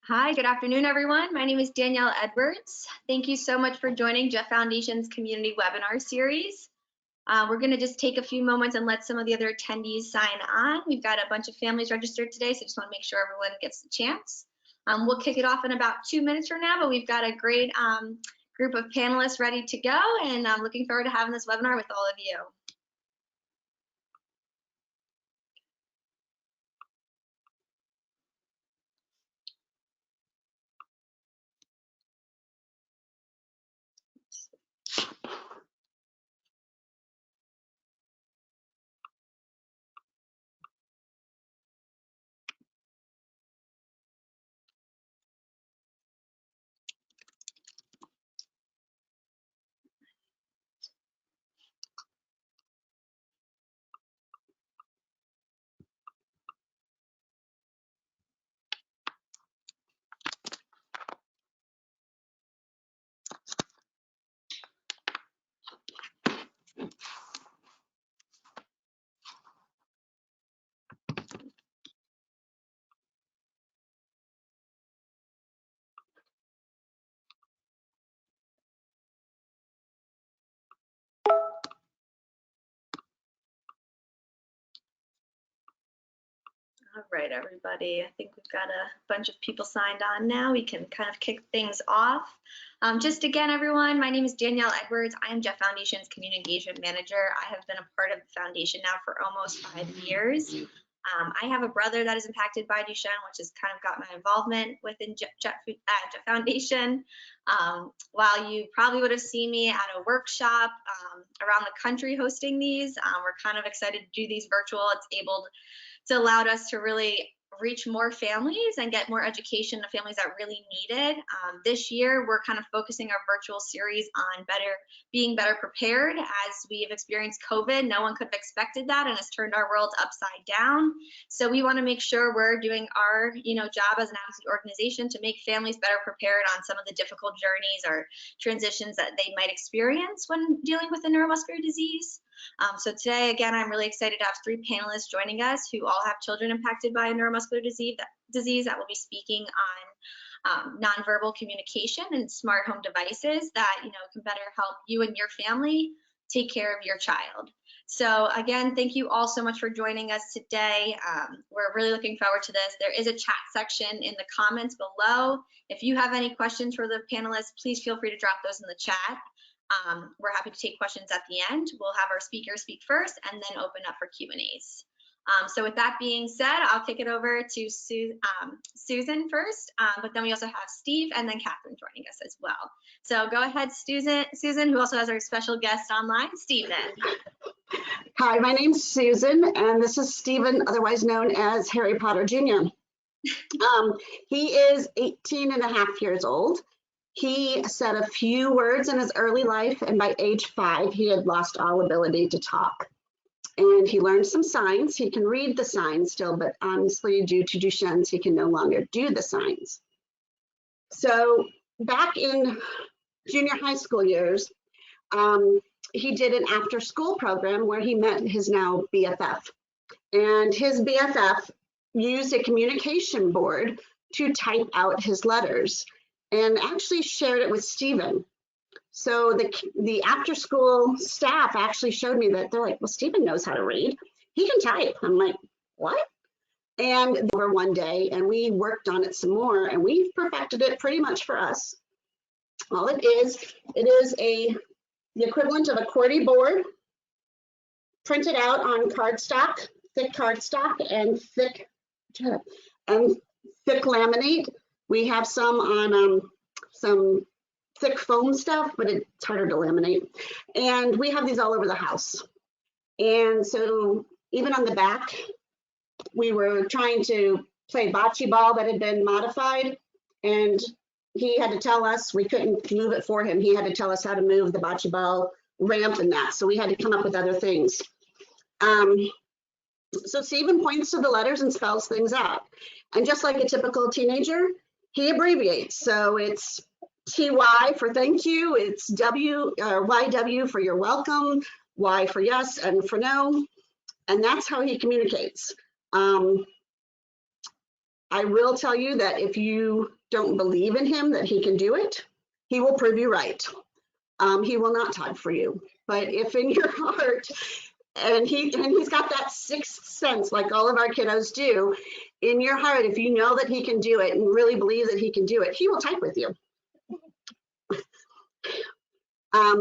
Hi, good afternoon, everyone. My name is Danielle Edwards. Thank you so much for joining Jett Foundation's community webinar series. We're going to just take a few moments and let some of the other attendees sign on. We've got a bunch of families registered today, so just want to make sure everyone gets the chance. We'll kick it off in about 2 minutes from now, but we've got a great group of panelists ready to go, and I'm looking forward to having this webinar with all of you. All right, everybody. I think we've got a bunch of people signed on now. We can kind of kick things off. Just again, everyone, my name is Danielle Edwards. I am Jett Foundation's Community Engagement Manager. I have been a part of the foundation now for almost 5 years. I have a brother that is impacted by Duchenne, which has kind of got my involvement within Jett Foundation. While you probably would have seen me at a workshop around the country hosting these, we're kind of excited to do these virtual. It's allowed us to really reach more families and get more education to families that really need it. This year, we're kind of focusing our virtual series on being better prepared as we have experienced COVID. No one could have expected that, and it's turned our world upside down. So we want to make sure we're doing our job as an advocacy organization to make families better prepared on some of the difficult journeys or transitions that they might experience when dealing with a neuromuscular disease. So today, again, I'm really excited to have 3 panelists joining us who all have children impacted by a neuromuscular disease that will be speaking on nonverbal communication and smart home devices that can better help you and your family take care of your child. So again, thank you all so much for joining us today. We're really looking forward to this. There is a chat section in the comments below. If you have any questions for the panelists, please feel free to drop those in the chat. We're happy to take questions at the end. We'll have our speakers speak first and then open up for Q&As. So with that being said, I'll kick it over to Susan first, but then we also have Steve and then Catherine joining us as well. So go ahead, Susan, who also has our special guest online, Stephen. Hi, my name's Susan, and this is Stephen, otherwise known as Harry Potter Jr. He is 18 and a half years old. He said a few words in his early life, and by age 5, he had lost all ability to talk. And he learned some signs. He can read the signs still, but honestly, due to Duchenne's, he can no longer do the signs. So back in junior high school years, he did an after-school program where he met his now BFF. And his BFF used a communication board to type out his letters and actually shared it with Stephen. So the after school staff actually showed me that. They're like, well, Stephen knows how to read. He can type. I'm like, what? And over one day, and we worked on it some more, and we perfected it pretty much for us. All it is the equivalent of a QWERTY board printed out on cardstock, thick cardstock, and thick laminate. We have some on some thick foam stuff, but it's harder to laminate. And we have these all over the house. And so even on the back, we were trying to play bocce ball that had been modified, and he had to tell us, we couldn't move it for him. He had to tell us how to move the bocce ball ramp and that. So we had to come up with other things. So Stephen points to the letters and spells things out. And just like a typical teenager, he abbreviates. So it's TY for thank you, it's YW for you're welcome, Y for yes and for no, and that's how he communicates. I will tell you that if you don't believe in him that he can do it, he will prove you right. He will not type for you. But if in your heart, and he's got that sixth sense like all of our kiddos do, in your heart, if you know that he can do it and really believe that he can do it, he will type with you.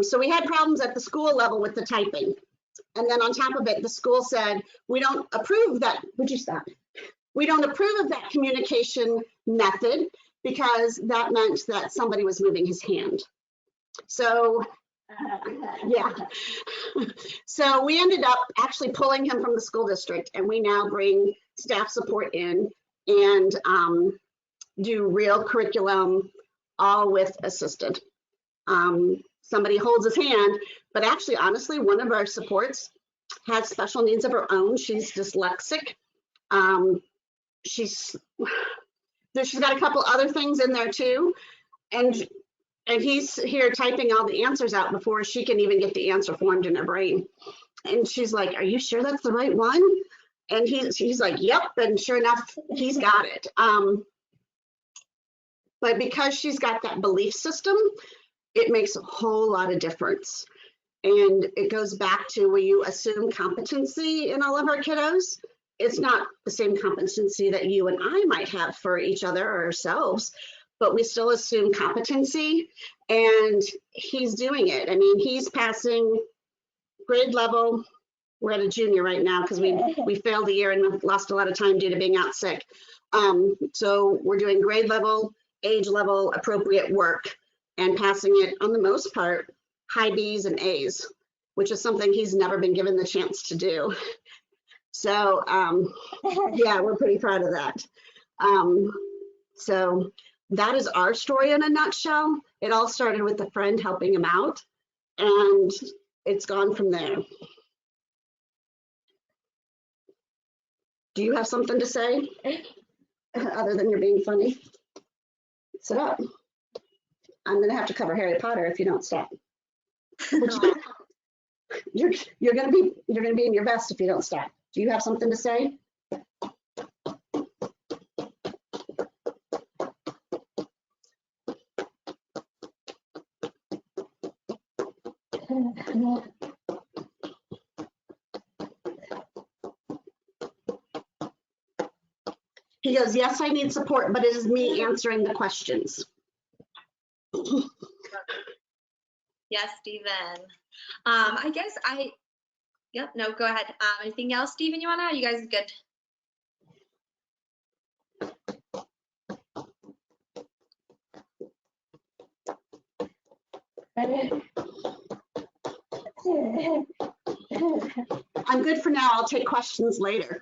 So we had problems at the school level with the typing. And then on top of it, the school said, we don't approve that. Would you stop? We don't approve of that communication method because that meant that somebody was moving his hand. So, yeah. So we ended up actually pulling him from the school district, and we now bring staff support in and do real curriculum, all with assisted. Somebody holds his hand, but actually, honestly, one of our supports has special needs of her own. She's dyslexic. She's got a couple other things in there too. And he's here typing all the answers out before she can even get the answer formed in her brain. And she's like, are you sure that's the right one? And he's like, yep. And sure enough, he's got it. But because she's got that belief system, it makes a whole lot of difference. And it goes back to where you assume competency in all of our kiddos. It's not the same competency that you and I might have for each other or ourselves, but we still assume competency, and he's doing it. I mean, he's passing grade level. We're at a junior right now because we failed a year and lost a lot of time due to being out sick. So we're doing grade level, age level, appropriate work, and passing it on the most part, high B's and A's, which is something he's never been given the chance to do. So yeah, we're pretty proud of that. So that is our story in a nutshell. It all started with a friend helping him out, and it's gone from there. Do you have something to say other than you're being funny? Sit up. I'm gonna have to cover Harry Potter if you don't stop. You're gonna be in your best if you don't stop. Do you have something to say? He goes, yes, I need support, but it is me answering the questions. Yes, Stephen. Yep, no, go ahead. Anything else, Stephen, you want to add? You guys good? I'm good for now. I'll take questions later.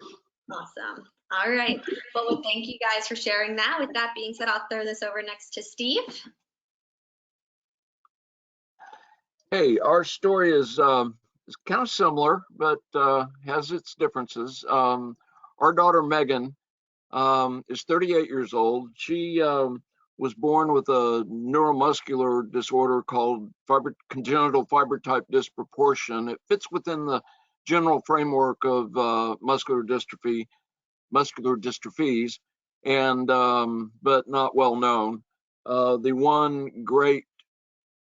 Awesome. All right. Well, thank you guys for sharing that. With that being said, I'll throw this over next to Steve. Hey, our story is kind of similar, but has its differences. Our daughter Megan is 38 years old. She was born with a neuromuscular disorder called congenital fiber type disproportion. It fits within the general framework of muscular dystrophies, and but not well known. The one great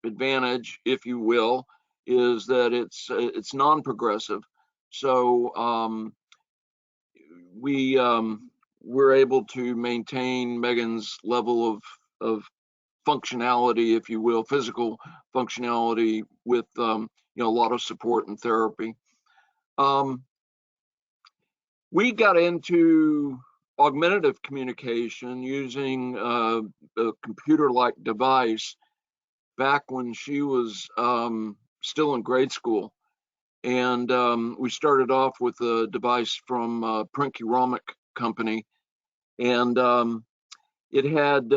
advantage, if you will, is that it's non-progressive. So we're able to maintain Megan's level of functionality, if you will, physical functionality with a lot of support and therapy. We got into augmentative communication using a computer-like device back when she was still in grade school. And we started off with a device from Prinky Romick Company. And it had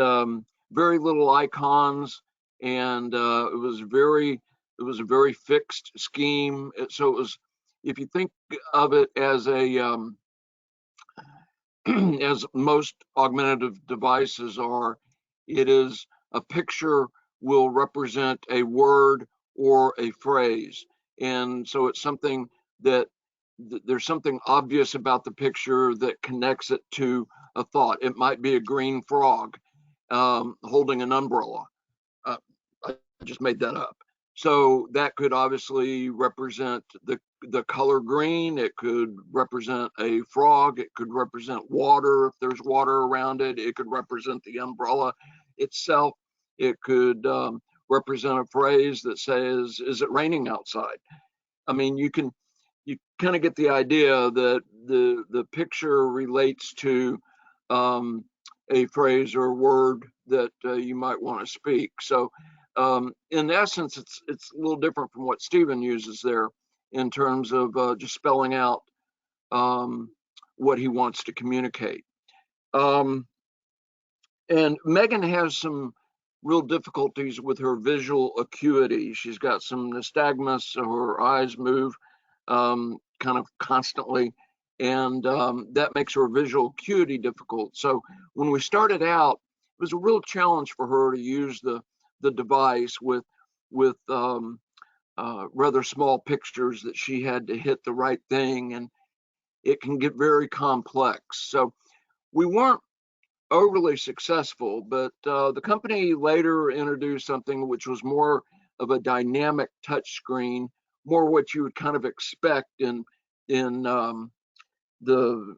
very little icons, and it was a very fixed scheme. So it was, if you think of it as a as most augmentative devices are, it is a picture will represent a word or a phrase. And so it's something that there's something obvious about the picture that connects it to a thought. It might be a green frog. holding an umbrella. I just made that up. So that could obviously represent the color green. It could represent a frog. It could represent water if there's water around it. It could represent the umbrella itself. It could represent a phrase that says, "Is it raining outside?" I mean, you kind of get the idea that the picture relates to a phrase or word that you might want to speak. So in essence, it's a little different from what Stephen uses there in terms of just spelling out what he wants to communicate. And Megan has some real difficulties with her visual acuity. She's got some nystagmus, so her eyes move kind of constantly, and that makes her visual acuity difficult. So when we started out, it was a real challenge for her to use the device with rather small pictures that she had to hit the right thing, and it can get very complex. So we weren't overly successful, but the company later introduced something which was more of a dynamic touch screen, more what you would kind of expect in the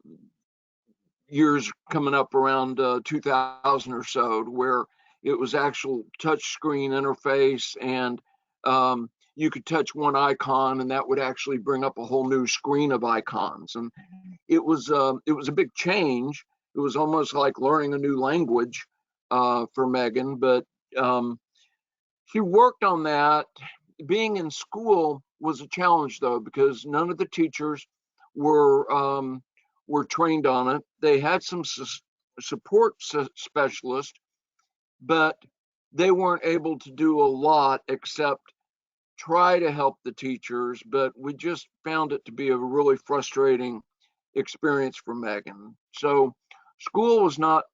years coming up around 2000 or so, where it was actual touch screen interface, and you could touch one icon and that would actually bring up a whole new screen of icons. And it was a big change. It was almost like learning a new language for Megan, but she worked on that. Being in school was a challenge, though, because none of the teachers were trained on it. They had some support specialists, but they weren't able to do a lot except try to help the teachers. But we just found it to be a really frustrating experience for Megan. So school was not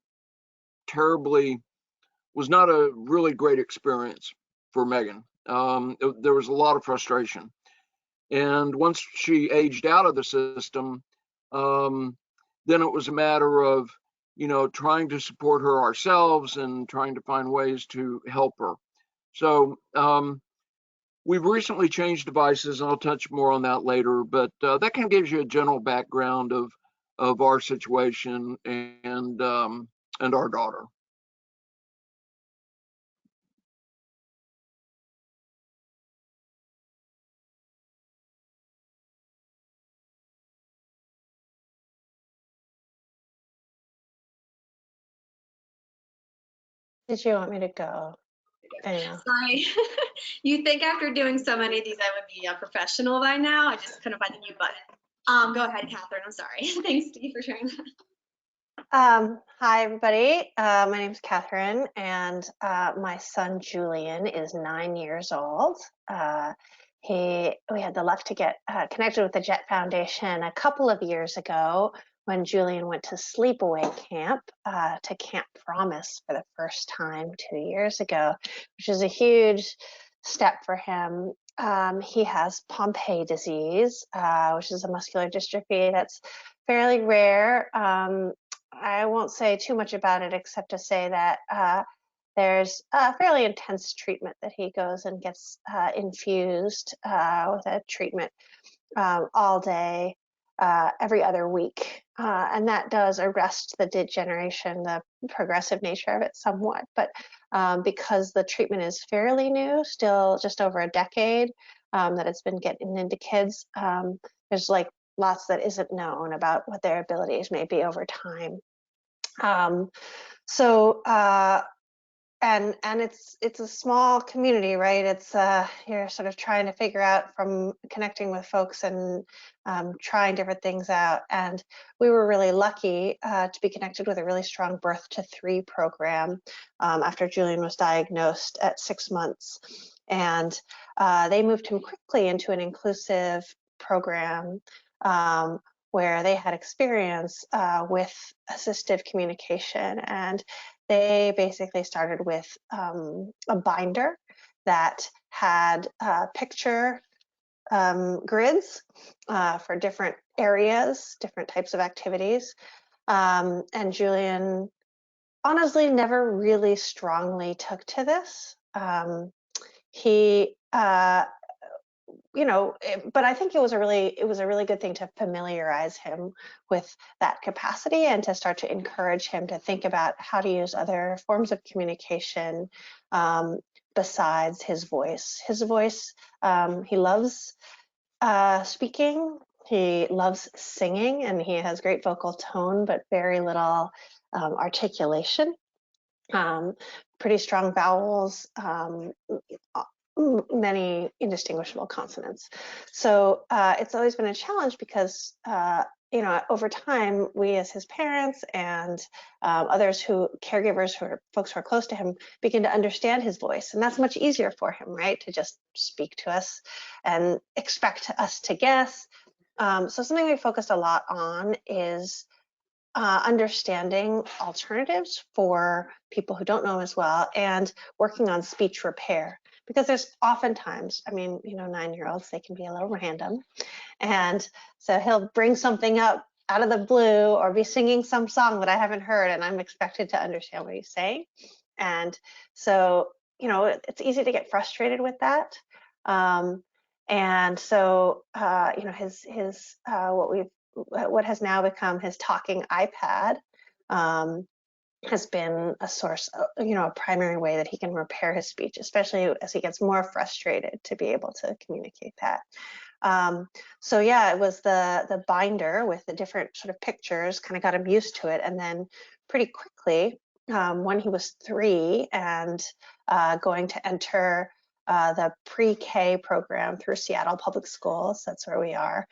a really great experience for Megan. There was a lot of frustration. And once she aged out of the system, then it was a matter of, trying to support her ourselves and trying to find ways to help her. So we've recently changed devices, and I'll touch more on that later, but that kind of gives you a general background of our situation and our daughter. Did you want me to go? Sorry. You think after doing so many of these, I would be a professional by now? I just couldn't find the mute button. Go ahead, Catherine. I'm sorry. Thanks, Steve, for sharing that. Hi, everybody. My name is Catherine, and my son Julian is 9 years old. We had the luck to get connected with the Jett Foundation a couple of years ago when Julian went to sleepaway camp to Camp Promise for the first time 2 years ago, which is a huge step for him. He has Pompe disease, which is a muscular dystrophy that's fairly rare. I won't say too much about it except to say that there's a fairly intense treatment that he goes and gets infused with a treatment all day, every other week. And that does arrest the degeneration, the progressive nature of it somewhat. But because the treatment is fairly new, still just over a decade that it's been getting into kids, there's like lots that isn't known about what their abilities may be over time. And it's a small community, right? It's you're sort of trying to figure out from connecting with folks and trying different things out. And we were really lucky to be connected with a really strong Birth to 3 program after Julian was diagnosed at 6 months. And they moved him quickly into an inclusive program where they had experience with assistive communication. And they basically started with a binder that had picture grids for different areas, different types of activities. And Julian honestly never really strongly took to this. He, you know, but I think it was a really good thing to familiarize him with that capacity and to start to encourage him to think about how to use other forms of communication besides his voice. His voice, he loves speaking, he loves singing, and he has great vocal tone, but very little articulation. Pretty strong vowels, many indistinguishable consonants. So it's always been a challenge because, you know, over time, we as his parents and others caregivers who are folks who are close to him, begin to understand his voice. And that's much easier for him, right? To just speak to us and expect us to guess. So something we focused a lot on is understanding alternatives for people who don't know as well, and working on speech repair. Because there's oftentimes, I mean, you know, 9-year-olds, they can be a little random. And so he'll bring something up out of the blue or be singing some song that I haven't heard, and I'm expected to understand what he's saying. And so, you know, it's easy to get frustrated with that. And so, you know, what has now become his talking iPad has been a source, you know, a primary way that he can repair his speech, especially as he gets more frustrated, to be able to communicate that. So yeah, it was the binder with the different sort of pictures kind of got him used to it. And then pretty quickly, when he was 3 and going to enter the pre-K program through Seattle Public Schools, that's where we are,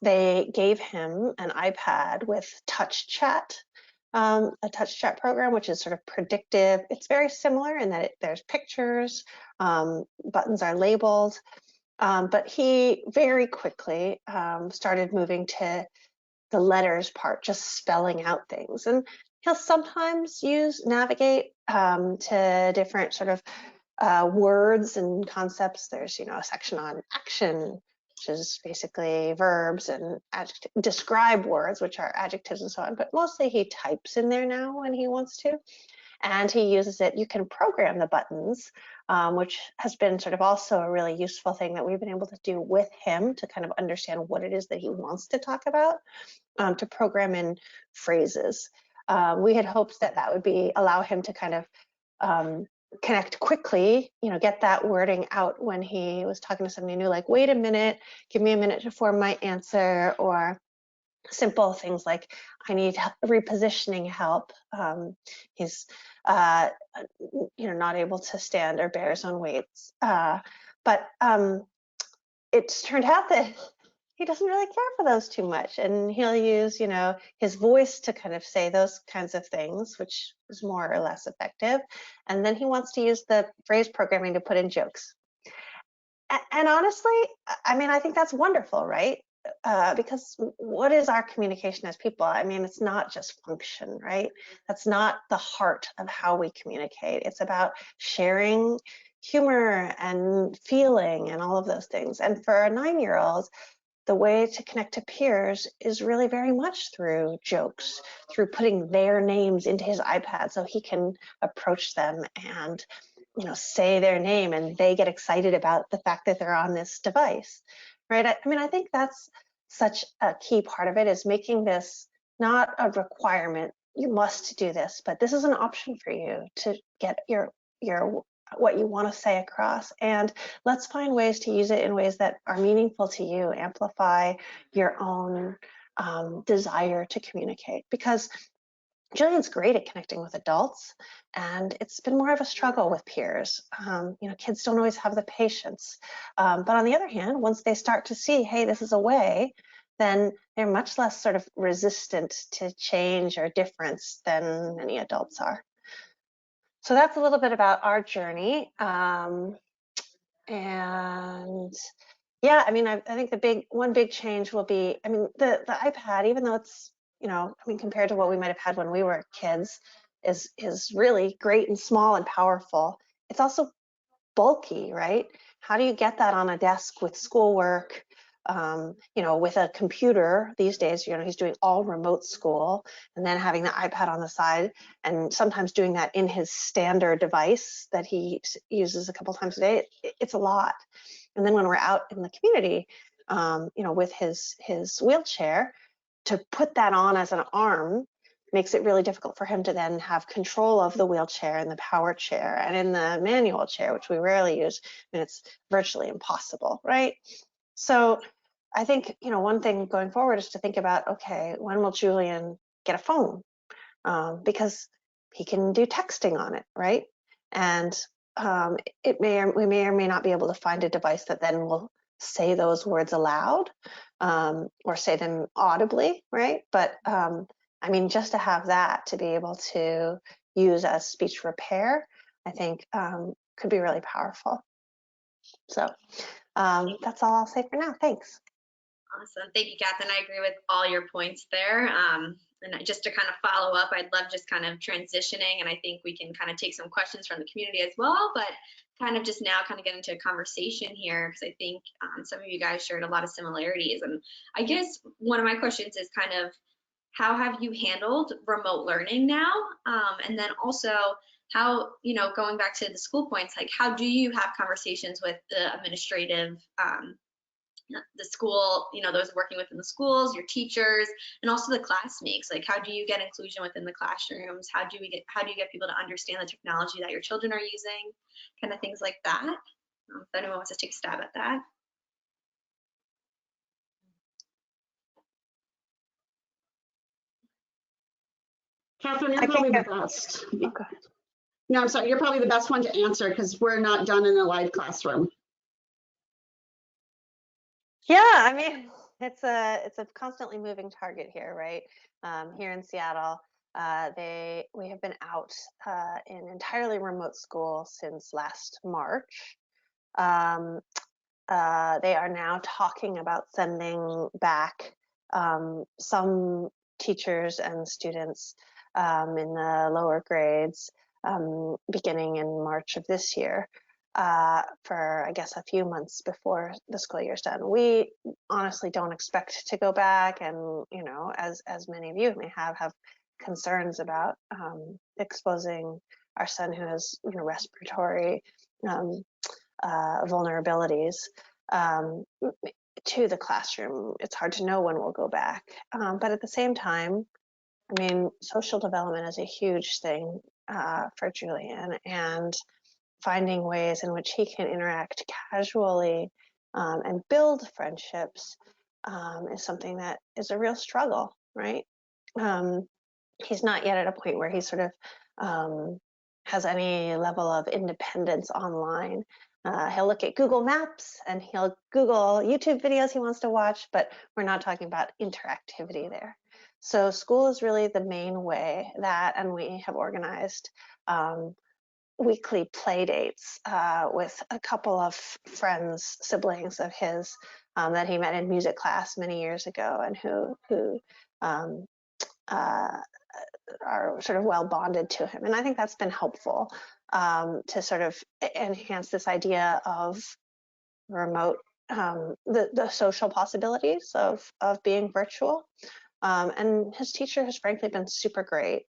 they gave him an iPad with touch chat, a touch chat program, which is sort of predictive. It's very similar in that there's pictures, buttons are labeled, but he very quickly started moving to the letters part, just spelling out things. And he'll sometimes navigate to different sort of words and concepts. There's, you know, a section on action, which is basically verbs, and describe words, which are adjectives and so on. But mostly he types in there now when he wants to. And he uses it. You can program the buttons, which has been sort of also a really useful thing that we've been able to do with him to kind of understand what it is that he wants to talk about, to program in phrases. We had hopes that that would allow him to kind of connect quickly, you know, get that wording out when he was talking to somebody new, like, wait a minute, give me a minute to form my answer, or simple things like, I need repositioning help. He's, you know, not able to stand or bear his own weights. But it's turned out that he doesn't really care for those too much, and he'll use, you know, his voice to kind of say those kinds of things, which is more or less effective. And then he wants to use the phrase programming to put in jokes. And honestly, I mean, I think that's wonderful, right? Because what is our communication as people? I mean, it's not just function, right? That's not the heart of how we communicate. It's about sharing humor and feeling and all of those things. And for a 9-year-old, the way to connect to peers is really very much through jokes, through putting their names into his iPad so he can approach them and, you know, say their name, and they get excited about the fact that they're on this device, right? I mean, I think that's such a key part of it, is making this not a requirement. You must do this, but this is an option for you to get your what you want to say across. And let's find ways to use it in ways that are meaningful to you, amplify your own desire to communicate. Because Jillian's great at connecting with adults, and it's been more of a struggle with peers. You know, kids don't always have the patience. But on the other hand, once they start to see, hey, this is a way, then they're much less sort of resistant to change or difference than many adults are. So that's a little bit about our journey. And yeah, I mean, I think one big change will be, I mean, the iPad, even though it's, you know, I mean, compared to what we might have had when we were kids, is really great and small and powerful. It's also bulky, right? How do you get that on a desk with schoolwork? you know, with a computer these days, you know, he's doing all remote school and then having the iPad on the side and sometimes doing that in his standard device that he uses a couple times a day. It's a lot. And then when we're out in the community, you know, with his wheelchair, to put that on as an arm makes it really difficult for him to then have control of the wheelchair and the power chair, and in the manual chair, which we rarely use, I mean, it's virtually impossible, right? So I think, you know, one thing going forward is to think about, okay, when will Julian get a phone? Because he can do texting on it, right? And we may or may not be able to find a device that then will say those words aloud, or say them audibly, right? But I mean, just to have that to be able to use as speech repair, I think could be really powerful. So that's all I'll say for now. Thanks. Awesome. Thank you, Catherine. I agree with all your points there. And just to kind of follow up, I'd love just kind of transitioning, and I think we can kind of take some questions from the community as well, but kind of just now kind of get into a conversation here, because I think some of you guys shared a lot of similarities. And I guess one of my questions is kind of, how have you handled remote learning now? And then also, how, you know, going back to the school points, like how do you have conversations with the administrative, the school, you know, those working within the schools, your teachers, and also the classmates? Like, how do you get inclusion within the classrooms? How do you get people to understand the technology that your children are using? Kind of things like that. If anyone wants to take a stab at that. Catherine, you're probably the best. Okay. No, I'm sorry. You're probably the best one to answer because we're not done in a live classroom. Yeah, I mean, it's a constantly moving target here, right? Here in Seattle, we have been out in entirely remote school since last March. They are now talking about sending back some teachers and students in the lower grades beginning in March of this year. For I guess a few months before the school year's done. We honestly don't expect to go back, and you know, as many of you may have concerns about exposing our son who has, you know, respiratory vulnerabilities to the classroom. It's hard to know when we'll go back, but at the same time, I mean, social development is a huge thing for Julian, and finding ways in which he can interact casually and build friendships is something that is a real struggle, right? He's not yet at a point where he sort of has any level of independence online. He'll look at Google Maps and he'll Google YouTube videos he wants to watch, but we're not talking about interactivity there. So school is really the main way that, and we have organized weekly play dates with a couple of friends, siblings of his that he met in music class many years ago, and who are sort of well bonded to him. And I think that's been helpful to sort of enhance this idea of remote, the social possibilities of being virtual. And his teacher has frankly been super great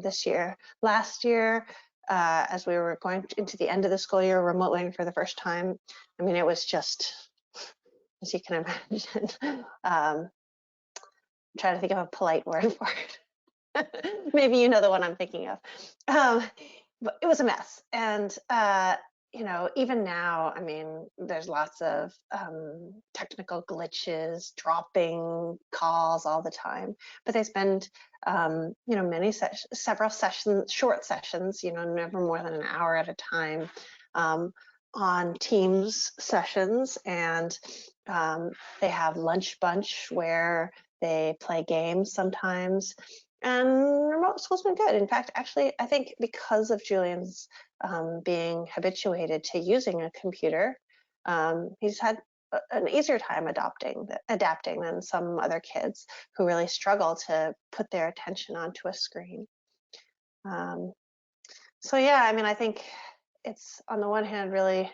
this year. Last year, as we were going into the end of the school year, remote learning for the first time, I mean, it was just, as you can imagine, I'm trying to think of a polite word for it. Maybe you know the one I'm thinking of. But it was a mess. And, you know, even now, I mean, there's lots of technical glitches, dropping calls all the time, but they spend, you know, several sessions, short sessions, you know, never more than an hour at a time on Teams sessions. And they have lunch bunch where they play games sometimes. And remote school's been good. In fact, actually, I think because of Julian's being habituated to using a computer, he's had an easier time adapting than some other kids who really struggle to put their attention onto a screen. So yeah, I mean, I think it's on the one hand really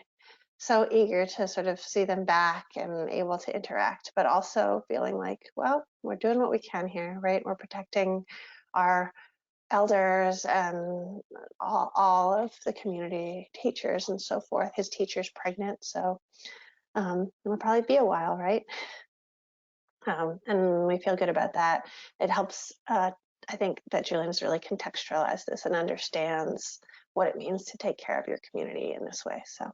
so eager to sort of see them back and able to interact, but also feeling like, well, we're doing what we can here, right? We're protecting our elders and all of the community, teachers and so forth. His teacher's pregnant, so it'll probably be a while, right? And we feel good about that. It helps, I think that Julian's really contextualized this and understands what it means to take care of your community in this way. So.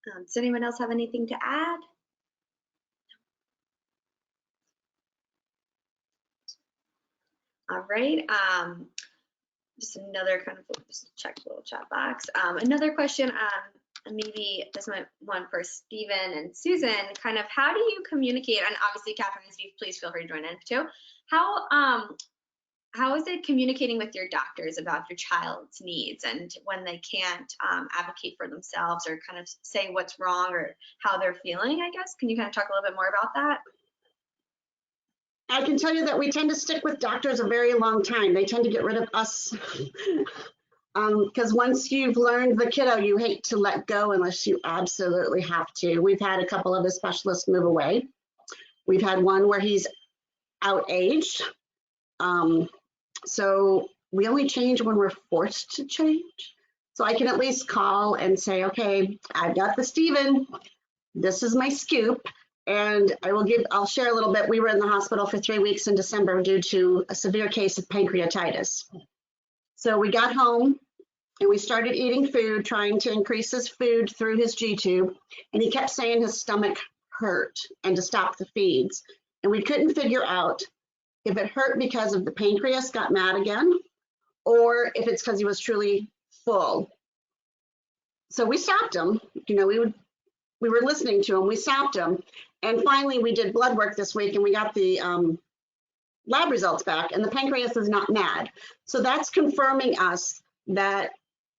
Does anyone else have anything to add? All right. Just another kind of, just check the little chat box. Another question, maybe this might one for Stephen and Susan, kind of how do you communicate, and obviously Catherine and Steve, please feel free to join in too. How is it communicating with your doctors about your child's needs and when they can't advocate for themselves or kind of say what's wrong or how they're feeling, I guess? Can you kind of talk a little bit more about that? I can tell you that we tend to stick with doctors a very long time. They tend to get rid of us. Because once you've learned the kiddo, you hate to let go unless you absolutely have to. We've had a couple of the specialists move away. We've had one where he's outaged. So we only change when we're forced to change. So I can at least call and say, okay, I've got the Stephen. This is my scoop. And I'll share a little bit. We were in the hospital for 3 weeks in December due to a severe case of pancreatitis. So we got home and we started eating food, trying to increase his food through his G-tube. And he kept saying his stomach hurt and to stop the feeds. And we couldn't figure out if it hurt because of the pancreas got mad again, or if it's because he was truly full. So we stopped him. You know, we were listening to him. We stopped him. And finally, we did blood work this week and we got the lab results back and the pancreas is not mad. So that's confirming us that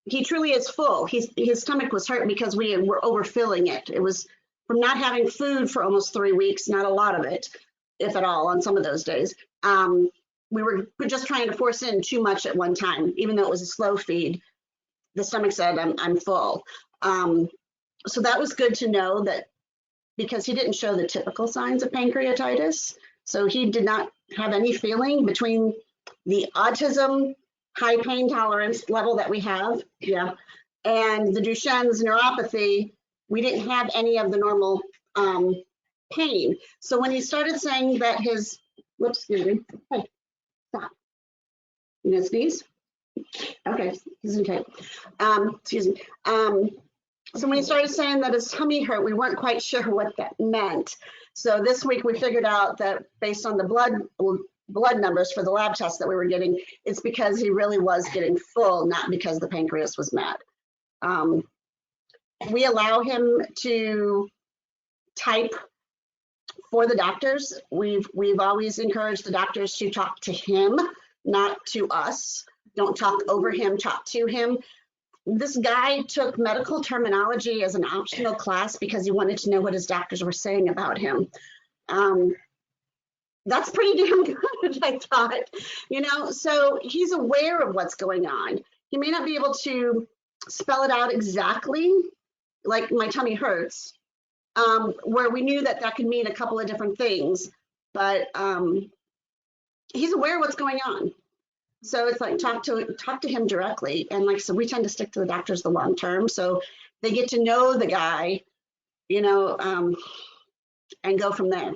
he truly is full. His stomach was hurt because we were overfilling it. It was from not having food for almost 3 weeks, not a lot of it, if at all, on some of those days. We were just trying to force in too much at one time, even though it was a slow feed. The stomach said, I'm full. So that was good to know that, because he didn't show the typical signs of pancreatitis. So he did not have any feeling between the autism high pain tolerance level that we have, and the Duchenne's neuropathy. We didn't have any of the normal pain. So when he started saying that his, whoops, excuse me, hey, stop. You gonna sneeze? Okay, he's okay. Excuse me. So when he started saying that his tummy hurt, we weren't quite sure what that meant. So this week we figured out that based on the blood numbers for the lab tests that we were getting, it's because he really was getting full, not because the pancreas was mad. We allow him to type for the doctors. We've always encouraged the doctors to talk to him, not to us. Don't talk over him, talk to him. This guy took medical terminology as an optional class because he wanted to know what his doctors were saying about him. That's pretty damn good, I thought. You know, so he's aware of what's going on. He may not be able to spell it out exactly, like my tummy hurts, where we knew that that could mean a couple of different things, but he's aware of what's going on. So it's like talk to him directly. And like, so we tend to stick to the doctors the long term. So they get to know the guy, you know, and go from there.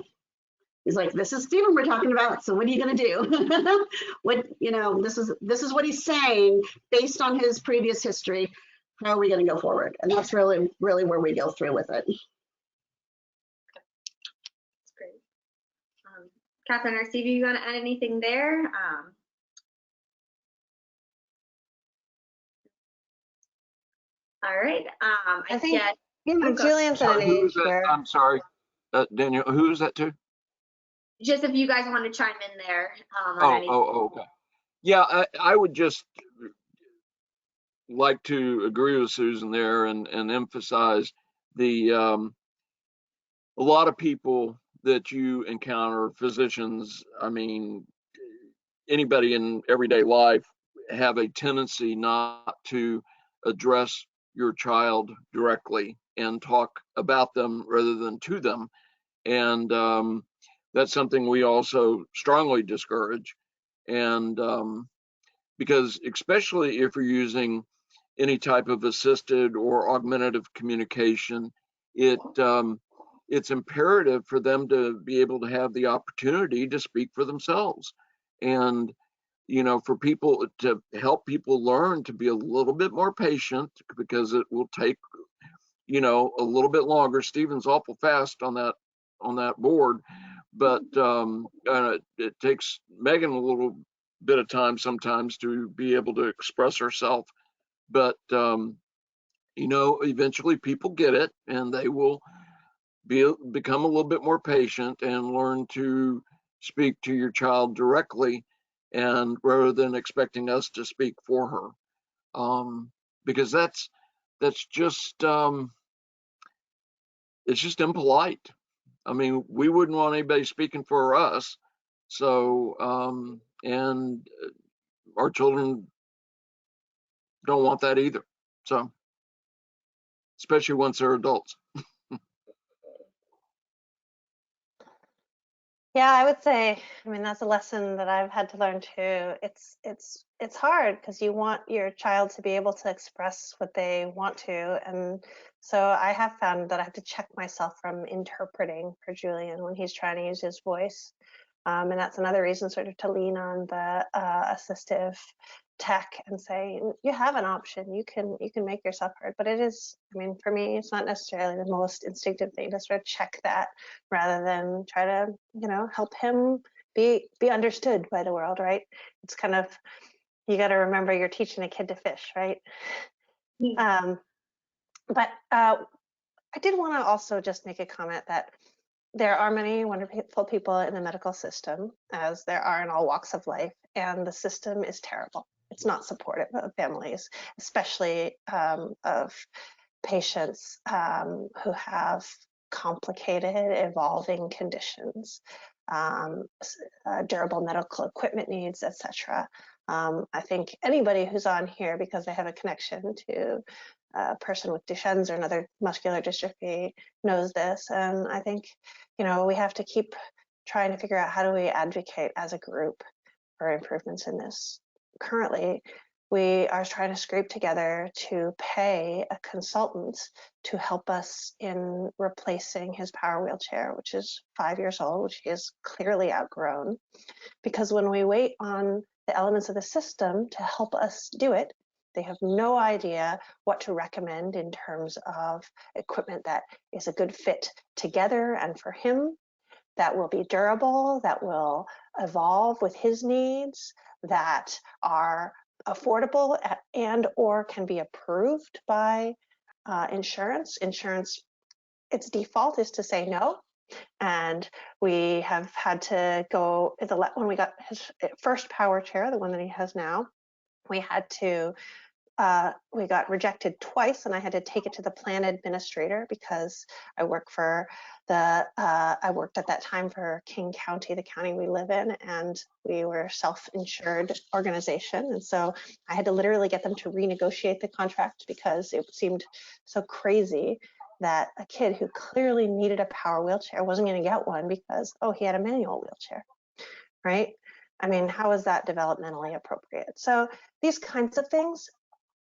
He's like, this is Stephen we're talking about. So what are you going to do? What, you know, this is what he's saying based on his previous history. How are we going to go forward? And that's really, really where we go through with it. That's great. Catherine or Stevie, you want to add anything there? All right. I think Julian's at an age where, I'm sorry, Daniel, who is that to? Just if you guys want to chime in there. Okay. Yeah, I would just like to agree with Susan there and emphasize the a lot of people that you encounter, physicians, I mean, anybody in everyday life, have a tendency not to address your child directly and talk about them rather than to them. And that's something we also strongly discourage. And because especially if you're using any type of assisted or augmentative communication, it's imperative for them to be able to have the opportunity to speak for themselves. And, you know, for people to help people learn to be a little bit more patient, because it will take, you know, a little bit longer. Stephen's awful fast on that board, but it takes Megan a little bit of time sometimes to be able to express herself. But you know, eventually people get it, and they will become a little bit more patient and learn to speak to your child directly, and rather than expecting us to speak for her, because that's just it's just impolite. I mean, we wouldn't want anybody speaking for us. So and our children don't want that either. So especially once they're adults. Yeah, I would say, I mean, that's a lesson that I've had to learn too. It's hard because you want your child to be able to express what they want to. And so I have found that I have to check myself from interpreting for Julian when he's trying to use his voice. And that's another reason sort of to lean on the assistive tech and say, you have an option, you can make yourself heard. But it is, I mean, for me, it's not necessarily the most instinctive thing to sort of check that rather than try to, you know, help him be understood by the world, right? It's kind of, you got to remember you're teaching a kid to fish, right? But I did want to also just make a comment that there are many wonderful people in the medical system, as there are in all walks of life, and the system is terrible. It's not supportive of families, especially of patients who have complicated, evolving conditions, durable medical equipment needs, etc. I think anybody who's on here because they have a connection to a person with Duchenne's or another muscular dystrophy knows this. And I think, you know, we have to keep trying to figure out how do we advocate as a group for improvements in this. Currently, we are trying to scrape together to pay a consultant to help us in replacing his power wheelchair, which is 5 years old, which he has clearly outgrown. Because when we wait on the elements of the system to help us do it, they have no idea what to recommend in terms of equipment that is a good fit together and for him, that will be durable, that will evolve with his needs, that are affordable and or can be approved by insurance. Insurance, its default is to say no. And we have had to go, when we got his first power chair, the one that he has now, we had to we got rejected twice, and I had to take it to the plan administrator because I work for I worked at that time for King County, the county we live in, and we were a self-insured organization. And so I had to literally get them to renegotiate the contract because it seemed so crazy that a kid who clearly needed a power wheelchair wasn't going to get one because, oh, he had a manual wheelchair, right? I mean, how is that developmentally appropriate? So these kinds of things,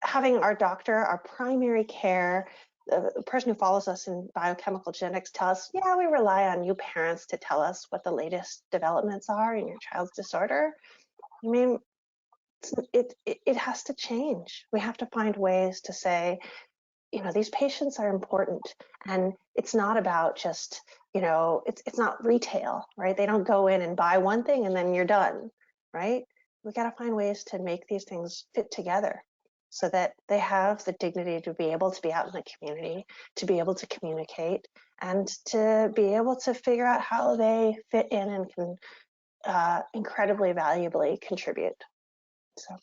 having our doctor, our primary care, the person who follows us in biochemical genetics tell us, yeah, we rely on you parents to tell us what the latest developments are in your child's disorder. I mean, it has to change. We have to find ways to say, you know, these patients are important, and it's not about just, you know, it's not retail, right? They don't go in and buy one thing and then you're done, right? We got to find ways to make these things fit together so that they have the dignity to be able to be out in the community, to be able to communicate, and to be able to figure out how they fit in and can incredibly valuably contribute. So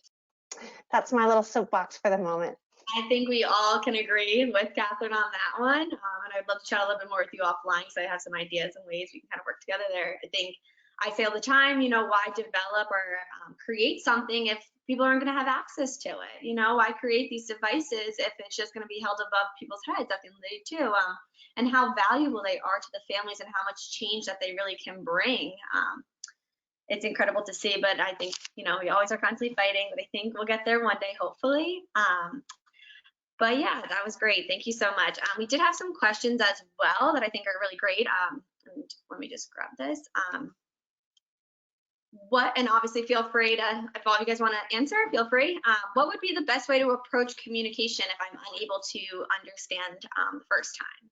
that's my little soapbox for the moment. I think we all can agree with Catherine on that one. And I'd love to chat a little bit more with you offline because I have some ideas and ways we can kind of work together there. I think I say all the time, you know, why develop or create something if people aren't going to have access to it? You know, why create these devices if it's just going to be held above people's heads at the end of the day too? And how valuable they are to the families and how much change that they really can bring. It's incredible to see, but I think, you know, we always are constantly fighting, but I think we'll get there one day, hopefully. But yeah, that was great. Thank you so much. We did have some questions as well that I think are really great. And let me just grab this. And obviously feel free to, if all of you guys want to answer, feel free. What would be the best way to approach communication if I'm unable to understand the first time?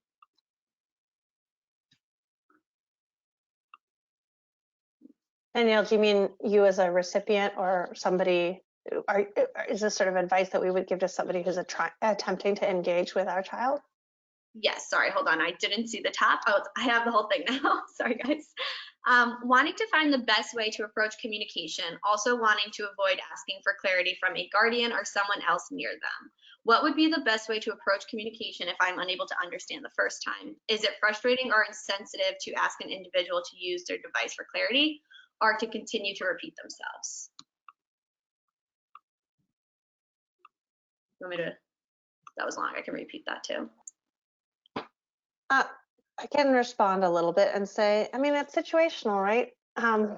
Danielle, do you mean you as a recipient or somebody? Is this sort of advice that we would give to somebody who's attempting to engage with our child? Yes, sorry, hold on. I didn't see the top. Oh, I have the whole thing now. Sorry, guys. Wanting to find the best way to approach communication, also wanting to avoid asking for clarity from a guardian or someone else near them. What would be the best way to approach communication if I'm unable to understand the first time? Is it frustrating or insensitive to ask an individual to use their device for clarity or to continue to repeat themselves? You want me to, that was long, I can repeat that too. I can respond a little bit and say, I mean, it's situational, right?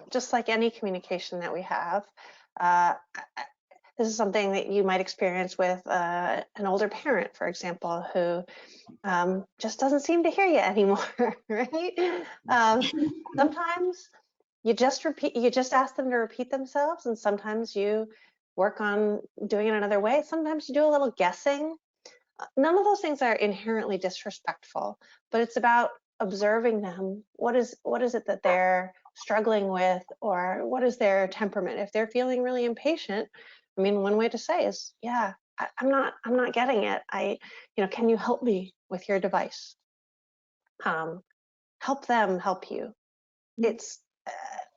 Just like any communication that we have. This is something that you might experience with an older parent, for example, who just doesn't seem to hear you anymore, right? Sometimes you just ask them to repeat themselves, and sometimes you work on doing it another way. Sometimes you do a little guessing. None of those things are inherently disrespectful, but it's about observing them. What is it that they're struggling with, or what is their temperament? If they're feeling really impatient, I mean, one way to say is, yeah, I'm not getting it. Can you help me with your device? Help them help you. It's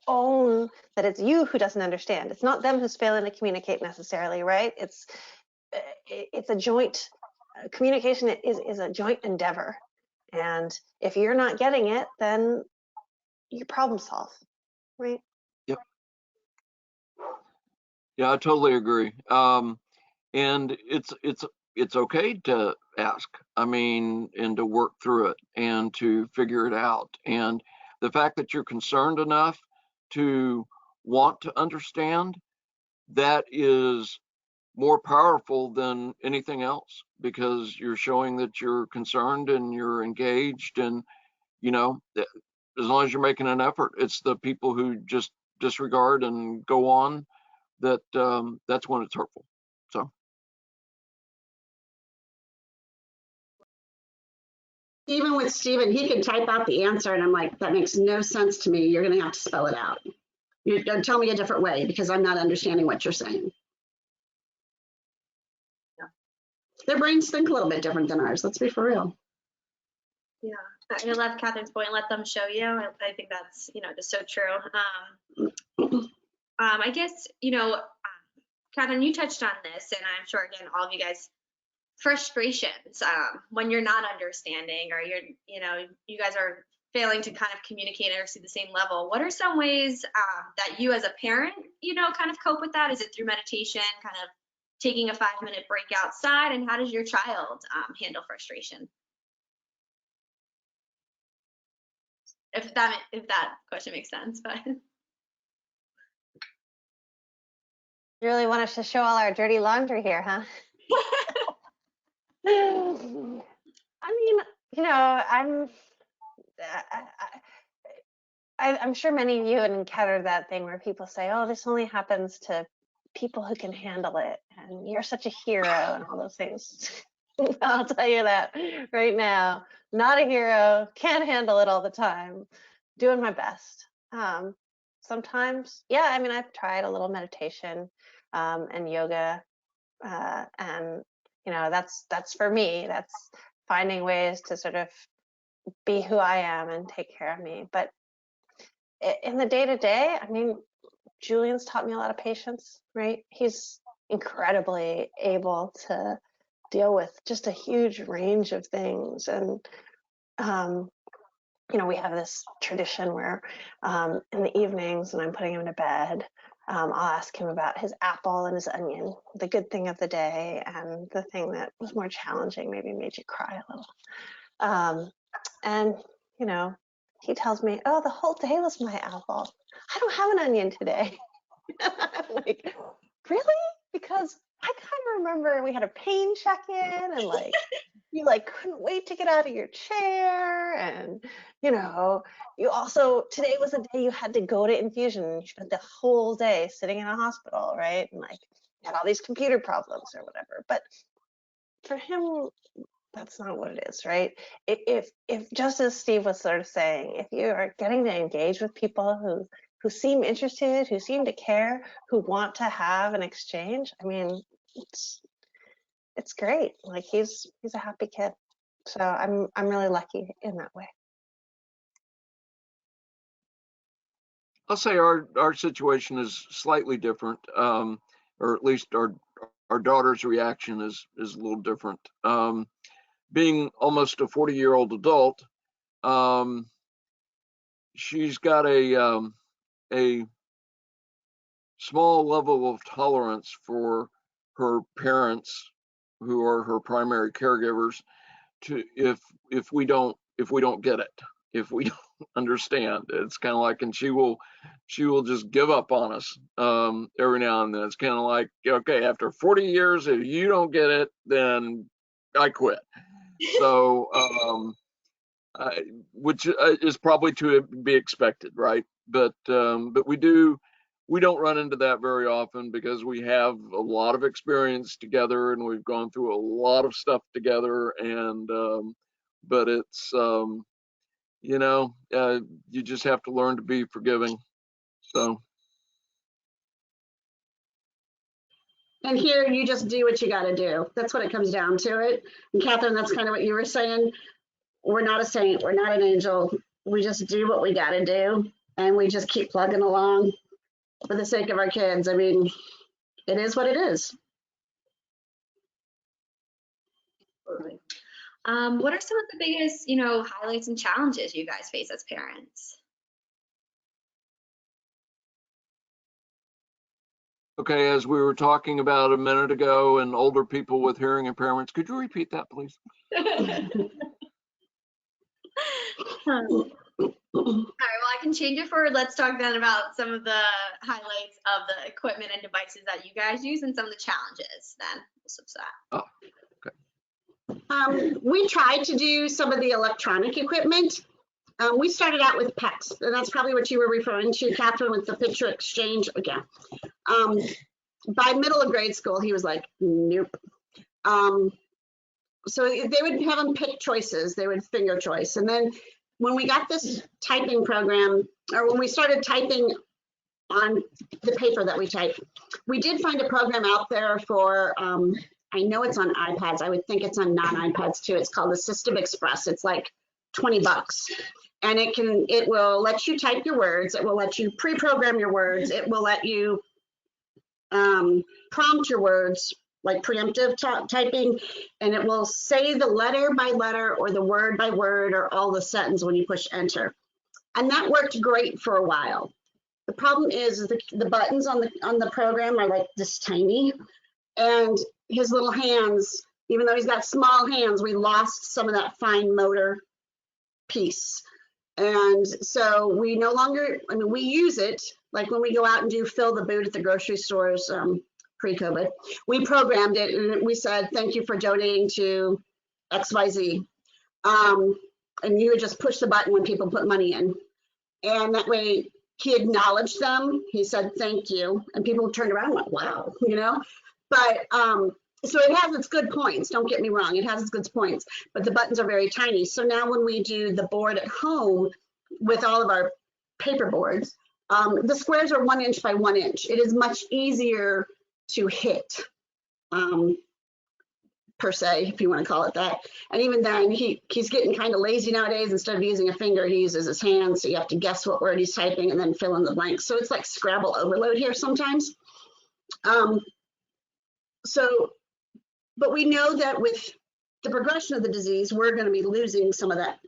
own that it's you who doesn't understand. It's not them who's failing to communicate necessarily, right? It's a joint communication is a joint endeavor, and if you're not getting it, then you problem solve, right? Yep. Yeah, I totally agree. And it's okay to ask. I mean, and to work through it and to figure it out. And the fact that you're concerned enough to want to understand, that is more powerful than anything else, because you're showing that you're concerned and you're engaged. And as long as you're making an effort, it's the people who just disregard and go on that's when it's hurtful. So Even with Stephen, he can type out the answer and I'm like, that makes no sense to me. You're going to have to spell it out. You don't tell me a different way because I'm not understanding what you're saying. Yeah. Their brains think a little bit different than ours. Let's be for real. Yeah, I love Catherine's point. Let them show you. I think that's just so true. I guess Catherine, you touched on this, and I'm sure again all of you guys, frustrations when you're not understanding, or you guys are failing to kind of communicate or see the same level. What are some ways that you as a parent kind of cope with that? Is it through meditation, kind of taking a 5-minute break outside, and how does your child handle frustration? If that question makes sense. But You really want us to show all our dirty laundry here, huh? I mean, I'm sure many of you have encountered that thing where people say, oh, this only happens to people who can handle it, and you're such a hero and all those things. I'll tell you that right now, not a hero, can't handle it all the time, doing my best. Sometimes, yeah, I mean, I've tried a little meditation and yoga, and that's for me. That's finding ways to sort of be who I am and take care of me. But in the day-to-day, I mean, Julian's taught me a lot of patience, right? He's incredibly able to deal with just a huge range of things. And you know, we have this tradition where in the evenings when I'm putting him to bed, I'll ask him about his apple and his onion, the good thing of the day and the thing that was more challenging, maybe made you cry a little. And, you know, he tells me, oh, the whole day was my apple. I don't have an onion today. I'm like, really? Because I kind of remember we had a pain check-in and like, you like couldn't wait to get out of your chair. And, you know, you also, today was the day you had to go to infusion and you spent the whole day sitting in a hospital, right? And like, had all these computer problems or whatever. But for him, that's not what it is, right? If just as Steve was sort of saying, if you are getting to engage with people who seem interested, who seem to care, who want to have an exchange, I mean, it's great. Like he's a happy kid. So I'm really lucky in that way. I'll say our situation is slightly different, or at least our daughter's reaction is a little different. Being almost a 40-year-old adult, she's got a small level of tolerance for her parents, who are her primary caregivers, to if we don't get it, if we don't understand. It's kind of like, and she will just give up on us every now and then. It's kind of like, okay, after 40 years, if you don't get it, then I quit. So which is probably to be expected, right? But we don't run into that very often because we have a lot of experience together and we've gone through a lot of stuff together. And but it's you know, you just have to learn to be forgiving. So. And here you just do what you got to do. That's what it comes down to it. And Catherine, that's kind of what you were saying. We're not a saint. We're not an angel. We just do what we got to do. And we just keep plugging along for the sake of our kids. I mean, it is what it is. Absolutely. What are some of the biggest, you know, highlights and challenges you guys face as parents? Okay, as we were talking about a minute ago, and older people with hearing impairments, could you repeat that, please? All right, well, I can change it for, let's talk then about some of the highlights of the equipment and devices that you guys use and some of the challenges then. We'll switch that. Oh, okay. We tried to do some of the electronic equipment. We started out with PECs, and that's probably what you were referring to, Catherine, with the picture exchange again. By middle of grade school, he was like, nope. So they would have him pick choices. They would finger choice. And then when we got this typing program, or when we started typing on the paper that we type, we did find a program out there for, I know it's on iPads. I would think it's on non-iPads too. It's called Assistive Express. It's like $20. And it will let you type your words. It will let you pre-program your words. It will let you prompt your words, like preemptive typing, and it will say the letter by letter or the word by word or all the sentence when you push enter. And that worked great for a while. The problem is the buttons on the program are like this tiny, and his little hands, even though he's got small hands, we lost some of that fine motor piece. And so we no longer, I mean, we use it, like when we go out and do fill the boot at the grocery stores pre-COVID, we programmed it and we said, thank you for donating to XYZ. And you would just push the button when people put money in. And that way he acknowledged them. He said, thank you. And people turned around and went, wow, you know? But so it has its good points, don't get me wrong, it has its good points, but the buttons are very tiny. So now when we do the board at home with all of our paper boards, the squares are 1 inch by 1 inch. It is much easier to hit, per se, if you want to call it that. And even then, he's getting kind of lazy nowadays. Instead of using a finger, he uses his hands, so you have to guess what word he's typing and then fill in the blanks. So it's like Scrabble overload here sometimes. But we know that with the progression of the disease, we're going to be losing some of that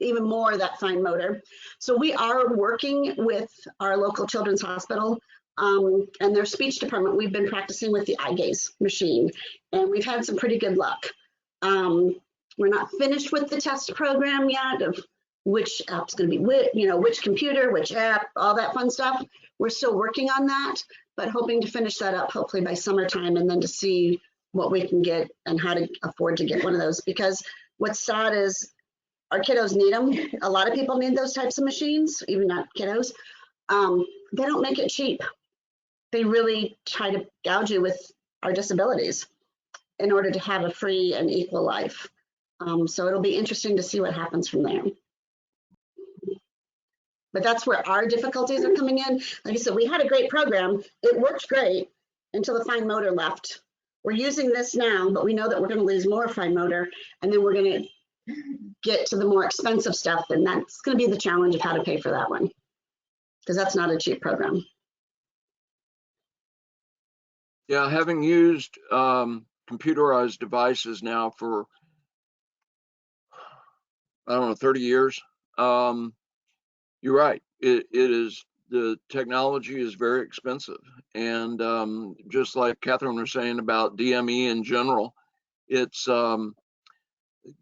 even more of that fine motor. So we are working with our local children's hospital and their speech department. We've been practicing with the eye gaze machine, and we've had some pretty good luck. We're not finished with the test program yet of which app's going to be which computer, which app, all that fun stuff. We're still working on that, but hoping to finish that up hopefully by summertime, and then to see what we can get and how to afford to get one of those. Because what's sad is our kiddos need them. A lot of people need those types of machines, even not kiddos. They don't make it cheap. They really try to gouge you with our disabilities in order to have a free and equal life. So it'll be interesting to see what happens from there. But that's where our difficulties are coming in. Like I said, we had a great program. It worked great until the fine motor left. We're using this now, but we know that we're going to lose more fine motor, and then we're going to get to the more expensive stuff, and that's going to be the challenge of how to pay for that one, because that's not a cheap program. Yeah, having used computerized devices now for, I don't know, 30 years, you're right. It is, the technology is very expensive. And just like Catherine was saying about DME in general, it's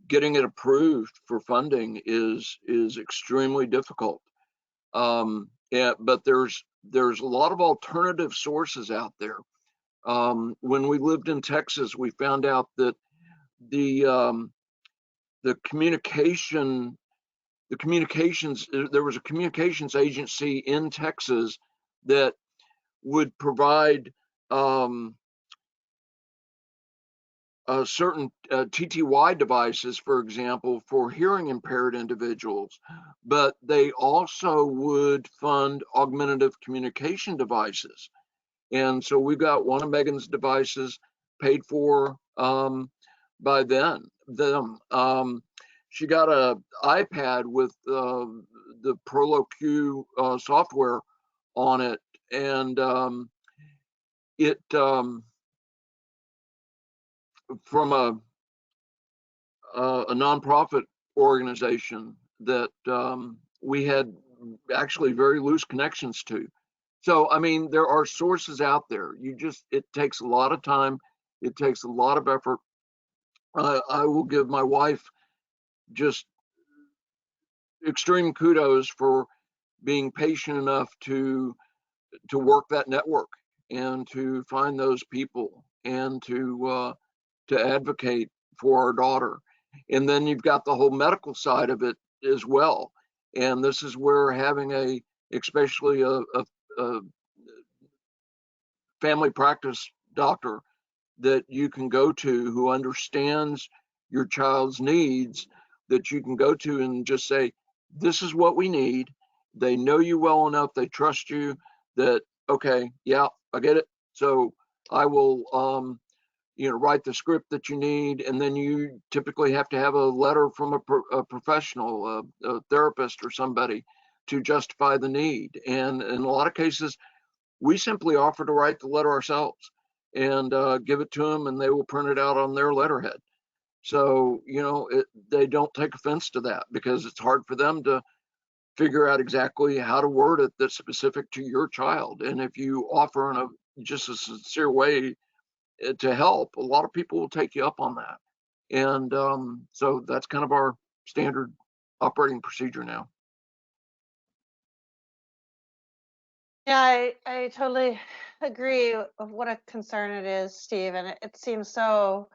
getting it approved for funding is extremely difficult. Yeah, but there's a lot of alternative sources out there. When we lived in Texas, we found out that the communications, there was a communications agency in Texas that would provide certain TTY devices, for example, for hearing impaired individuals, but they also would fund augmentative communication devices. And so we got one of Megan's devices paid for by them. She got a iPad with the ProLoQ software on it, and it from a nonprofit organization that we had actually very loose connections to. So, I mean, there are sources out there. It takes a lot of time. It takes a lot of effort. I will give my wife just extreme kudos for being patient enough to work that network and to find those people and to advocate for our daughter. And then you've got the whole medical side of it as well. And this is where having especially a family practice doctor that you can go to who understands your child's needs, that you can go to and just say, this is what we need. They know you well enough, they trust you, that, okay, yeah, I get it. So I will write the script that you need, and then you typically have to have a letter from a professional, a therapist or somebody to justify the need. And in a lot of cases, we simply offer to write the letter ourselves and give it to them, and they will print it out on their letterhead. So, they don't take offense to that, because it's hard for them to figure out exactly how to word it that's specific to your child. And if you offer in just a sincere way to help, a lot of people will take you up on that. And so that's kind of our standard operating procedure now. Yeah, I totally agree of what a concern it is, Steve. And it seems so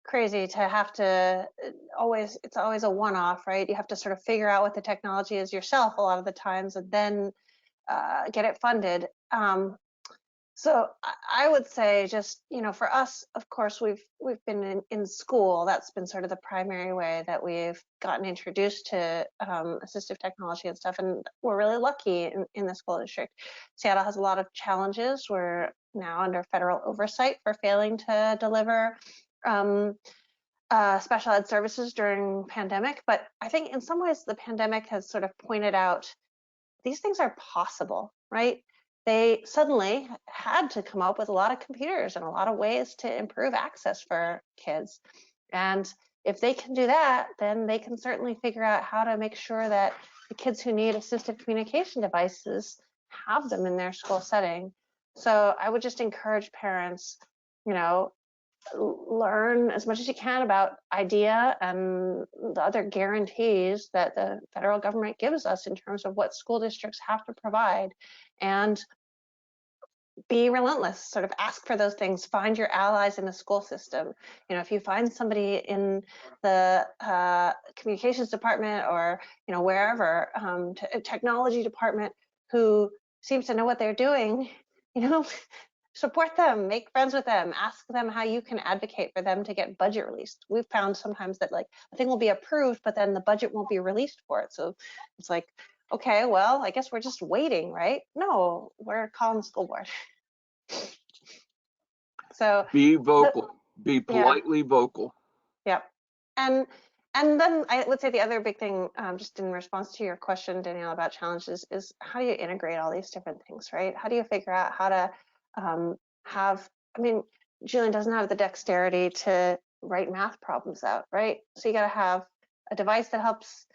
crazy to have to it's always a one-off, right? You have to sort of figure out what the technology is yourself a lot of the times, and then get it funded. So I would say, just, for us, of course, we've been in school. That's been sort of the primary way that we've gotten introduced to assistive technology and stuff, and we're really lucky in the school district. Seattle has a lot of challenges. We're now under federal oversight for failing to deliver special ed services during pandemic. But I think in some ways the pandemic has sort of pointed out these things are possible, right? They suddenly had to come up with a lot of computers and a lot of ways to improve access for kids. And if they can do that, then they can certainly figure out how to make sure that the kids who need assistive communication devices have them in their school setting. So I would just encourage parents, you know, learn as much as you can about IDEA and the other guarantees that the federal government gives us in terms of what school districts have to provide, and be relentless, sort of ask for those things, find your allies in the school system. You know, if you find somebody in the communications department or, you know, wherever, technology department who seems to know what they're doing, you know, support them, make friends with them, ask them how you can advocate for them to get budget released. We've found sometimes that like a thing will be approved, but then the budget won't be released for it. So it's like, okay, well, I guess we're just waiting, right? No, we're calling the school board. So be vocal, be politely vocal. Yeah. And then I would say the other big thing, just in response to your question, Danielle, about challenges is how do you integrate all these different things, right? How do you figure out how to I mean, Julian doesn't have the dexterity to write math problems out, right? So you got to have a device that helps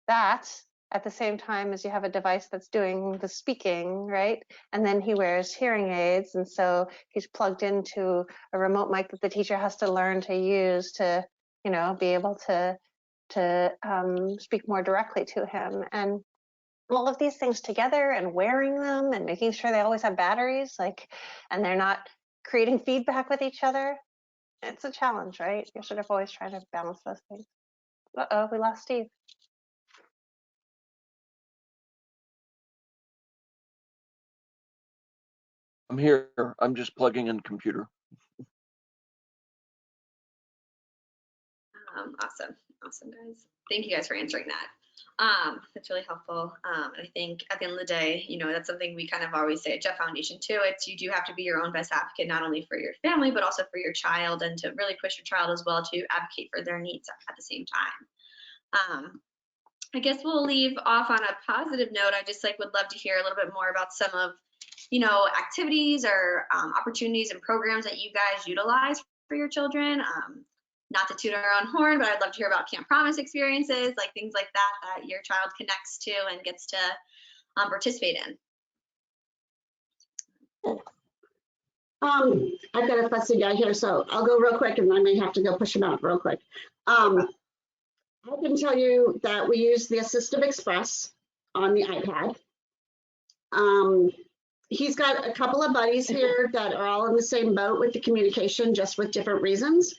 that at the same time as you have a device that's doing the speaking, right? And then he wears hearing aids, and so he's plugged into a remote mic that the teacher has to learn to use to, you know, be able to speak more directly to him. And all of these things together and wearing them and making sure they always have batteries, like, and they're not creating feedback with each other. It's a challenge, right? You're sort of always trying to balance those things. Uh-oh, we lost Steve. I'm here. I'm just plugging in computer. Awesome, guys. Thank you guys for answering that. That's really helpful. And I think at the end of the day, you know, that's something we kind of always say at Jett Foundation too. It's you do have to be your own best advocate, not only for your family, but also for your child, and to really push your child as well to advocate for their needs at the same time. I guess we'll leave off on a positive note. I just would love to hear a little bit more about some of, you know, activities or opportunities and programs that you guys utilize for your children. Not to toot our own horn, but I'd love to hear about Camp Promise experiences, like things like that your child connects to and gets to participate in. I've got a fussy guy here, so I'll go real quick, and I may have to go push him out real quick. I can tell you that we use the Assistive Express on the iPad. He's got a couple of buddies here that are all in the same boat with the communication, just with different reasons.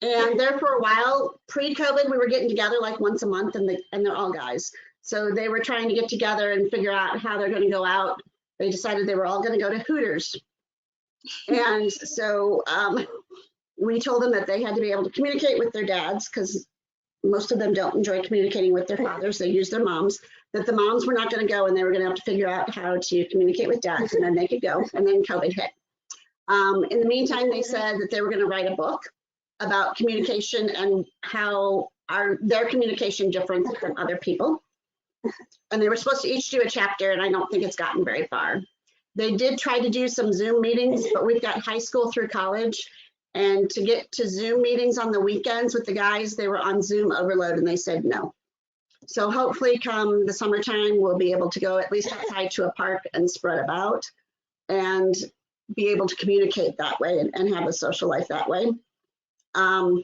And there for a while, pre-COVID, we were getting together like once a month, and they're all guys. So they were trying to get together and figure out how they're going to go out. They decided they were all going to go to Hooters. And so we told them that they had to be able to communicate with their dads, because most of them don't enjoy communicating with their fathers. They use their moms. That the moms were not going to go, and they were going to have to figure out how to communicate with dads, and then they could go. And then COVID hit. In the meantime, they said that they were going to write a book about communication and how their communication different from other people. And they were supposed to each do a chapter, and I don't think it's gotten very far. They did try to do some Zoom meetings, but we've got high school through college, and to get to Zoom meetings on the weekends with the guys, they were on Zoom overload, and they said no. So hopefully come the summertime, we'll be able to go at least outside to a park and spread about and be able to communicate that way and have a social life that way. And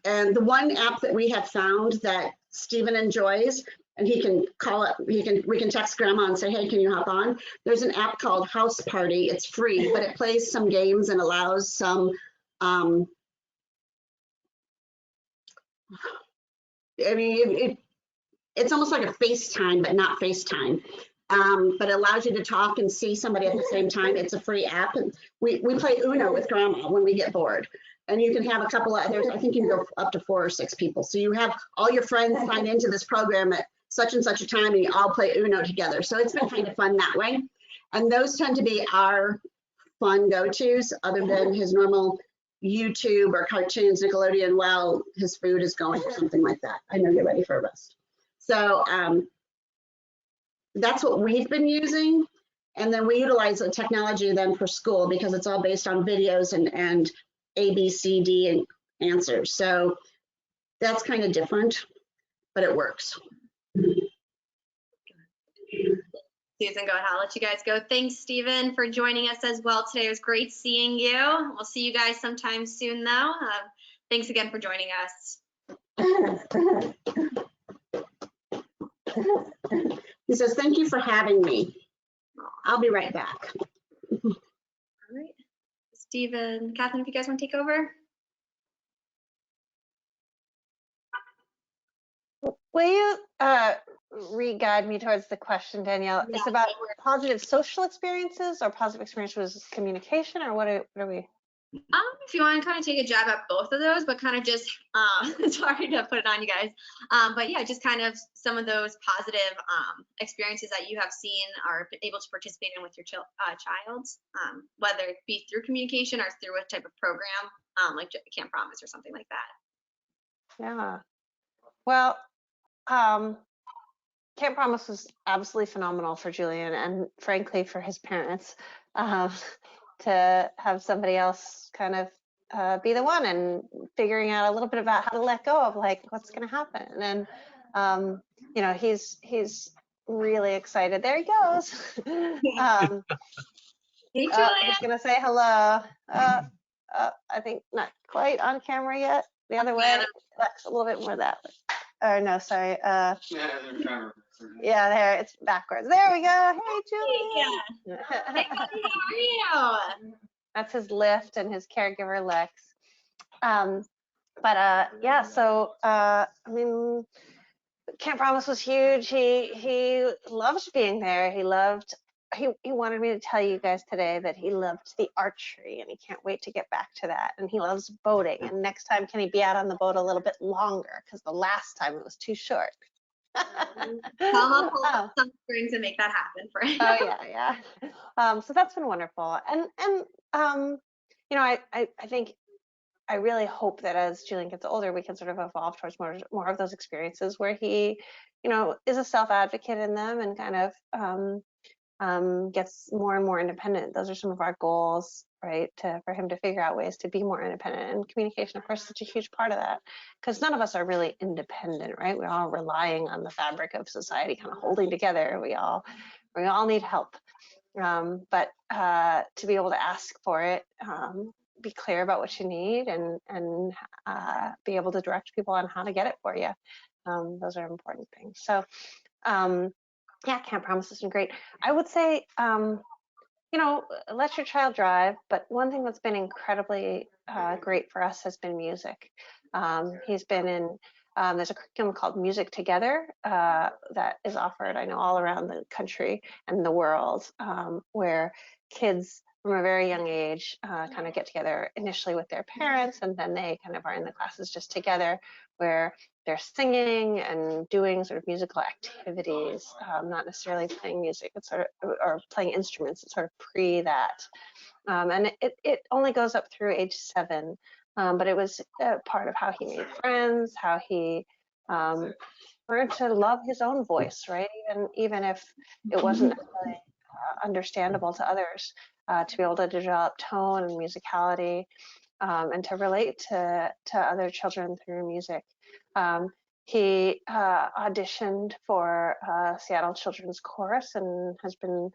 the one app that we have found that Stephen enjoys, and he can call it, we can text grandma and say, hey, can you hop on? There's an app called House Party. It's free, but it plays some games and allows some, I mean, it's almost like a FaceTime, but not FaceTime. But it allows you to talk and see somebody at the same time. It's a free app. And we play Uno with grandma when we get bored. And you can have a couple of others. I think you can go up to 4 or 6 people. So you have all your friends sign into this program at such and such a time, and you all play Uno together. So it's been kind of fun that way. And those tend to be our fun go-tos, other than his normal YouTube or cartoons, Nickelodeon, while his food is going or something like that. I know you're ready for a rest. So that's what we've been using. And then we utilize the technology then for school, because it's all based on videos and A, B, C, D, answers. So that's kind of different, but it works. Susan, go ahead. I'll let you guys go. Thanks, Stephen, for joining us as well today. It was great seeing you. We'll see you guys sometime soon, though. Thanks again for joining us. He says, thank you for having me. I'll be right back. All right. Stephen, Catherine, if you guys want to take over. Will you re-guide me towards the question, Danielle? Yeah. It's about positive social experiences or positive experiences with communication, or what are we? If you want to kind of take a jab at both of those, but kind of just, sorry to put it on you guys. But yeah, just kind of some of those positive experiences that you have seen or been able to participate in with your child, whether it be through communication or through a type of program, like Camp Promise or something like that. Yeah. Well, Camp Promise was absolutely phenomenal for Julian and frankly for his parents. To have somebody else kind of be the one and figuring out a little bit about how to let go of like what's going to happen. And you know, he's really excited. There he goes. Hey, Julia. He's going to say hello. I think not quite on camera yet. The other way. Lex, a little bit more that way. Or no, sorry. Yeah, there, it's backwards. There we go. Hey, Julia. Hey, buddy, how are you? That's his lift and his caregiver, Lex. Yeah, so, I mean, Camp Promise was huge. He loved being there. He wanted me to tell you guys today that he loved the archery and he can't wait to get back to that. And he loves boating. And next time, can he be out on the boat a little bit longer? Because the last time it was too short. I'll pull up some strings and make that happen for him. Oh yeah. So that's been wonderful. And you know, I think I really hope that as Julian gets older, we can sort of evolve towards more of those experiences where he, you know, is a self-advocate in them and kind of gets more and more independent. Those are some of our goals, right? For him to figure out ways to be more independent, and communication, of course, is such a huge part of that, because none of us are really independent, right? We're all relying on the fabric of society, kind of holding together. We all need help, but to be able to ask for it, be clear about what you need, and be able to direct people on how to get it for you. Those are important things. So. Yeah, Camp Promise has been great. I would say, you know, let your child drive, but one thing that's been incredibly great for us has been music. He's been in, there's a curriculum called Music Together that is offered, I know, all around the country and the world, where kids from a very young age kind of get together initially with their parents, and then they kind of are in the classes just together, where they're singing and doing sort of musical activities, not necessarily playing music, it's sort of, or playing instruments, it's sort of pre that. And it only goes up through age 7, but it was part of how he made friends, how he learned to love his own voice, right? Even if it wasn't necessarily understandable to others, to be able to develop tone and musicality, and to relate to other children through music. He auditioned for Seattle Children's Chorus and has been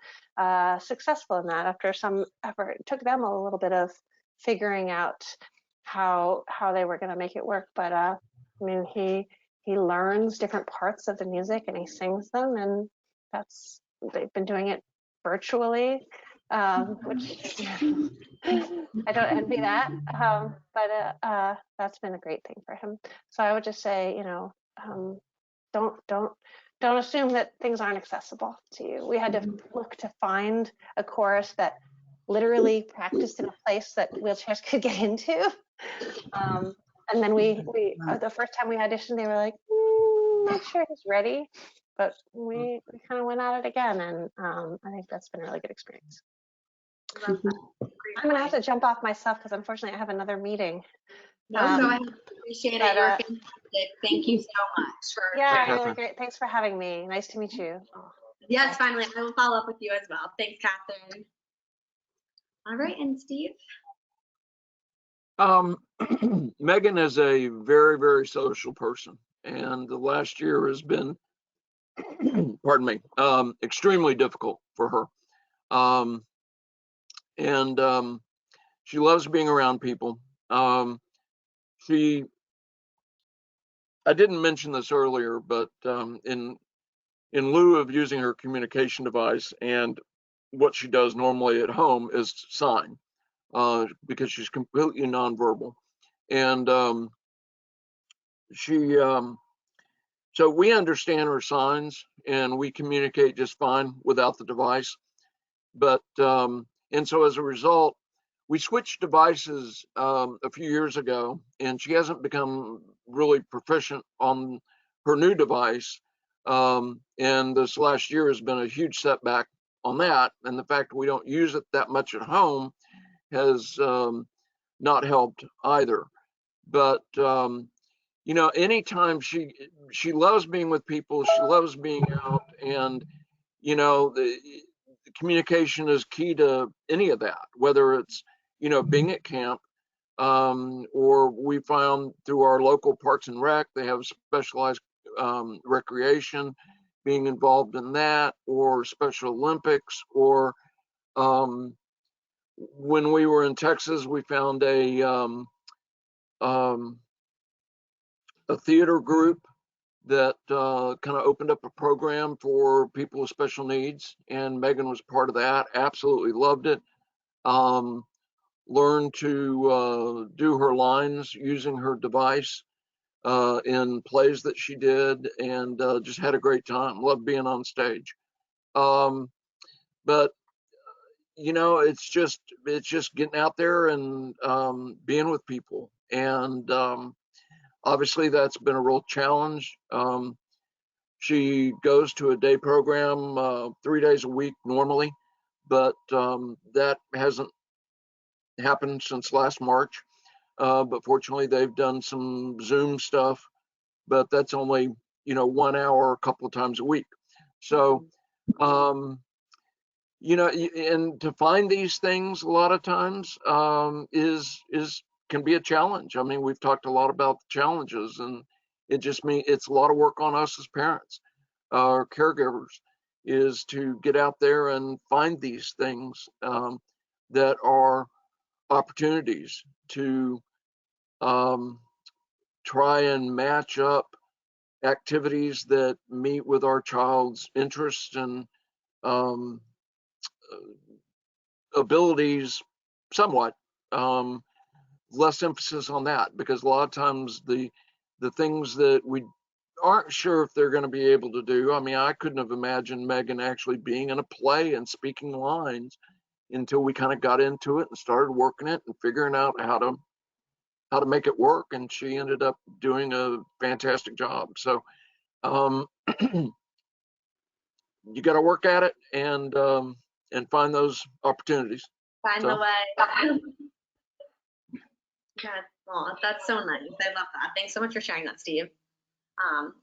successful in that after some effort. It took them a little bit of figuring out how they were going to make it work, but I mean, he learns different parts of the music and he sings them, and they've been doing it virtually, which I don't envy that, but that's been a great thing for him. So I would just say, you know, don't assume that things aren't accessible to you. We had to look to find a chorus that literally practiced in a place that wheelchairs could get into. And then we the first time we auditioned, they were like, not sure he's ready, but we kind of went at it again, and I think that's been a really good experience. I'm gonna have to jump off myself because unfortunately I have another meeting. No, go ahead. Appreciate it. You're fantastic. Thank you so much. Yeah, really great. Thanks for having me. Nice to meet you. Yes, finally. I will follow up with you as well. Thanks, Catherine. All right, and Steve. Megan is a very, very social person, and the last year has been, pardon me, extremely difficult for her. And she loves being around people. I didn't mention this earlier, but in lieu of using her communication device, and what she does normally at home is sign, because she's completely nonverbal. And so we understand her signs and we communicate just fine without the device. But and so as a result, we switched devices a few years ago, and she hasn't become really proficient on her new device. And this last year has been a huge setback on that. And the fact that we don't use it that much at home has not helped either. But you know, anytime she loves being with people, she loves being out, and you know, the communication is key to any of that, whether it's, you know, being at camp, or we found through our local parks and rec, they have specialized recreation, being involved in that, or Special Olympics, or when we were in Texas, we found a theater group that kind of opened up a program for people with special needs, and Megan was part of that. Absolutely loved it. Learned to do her lines using her device in plays that she did, and just had a great time. Loved being on stage. But you know, it's just getting out there and being with people, and obviously that's been a real challenge. She goes to a day program 3 days a week normally, but that hasn't happened since last March. But fortunately, they've done some Zoom stuff, but that's only, you know, 1 hour a couple of times a week. So, you know, and to find these things a lot of times can be a challenge. I mean, we've talked a lot about the challenges, and it just means it's a lot of work on us as parents, or caregivers, is to get out there and find these things that are opportunities to try and match up activities that meet with our child's interests and abilities somewhat. Less emphasis on that, because a lot of times the things that we aren't sure if they're going to be able to do. I mean, I couldn't have imagined Megan actually being in a play and speaking lines until we kind of got into it and started working it and figuring out how to make it work. And she ended up doing a fantastic job. So you got to work at it and find those opportunities. Find the way. God, oh, that's so nice. I love that. Thanks so much for sharing that, Steve.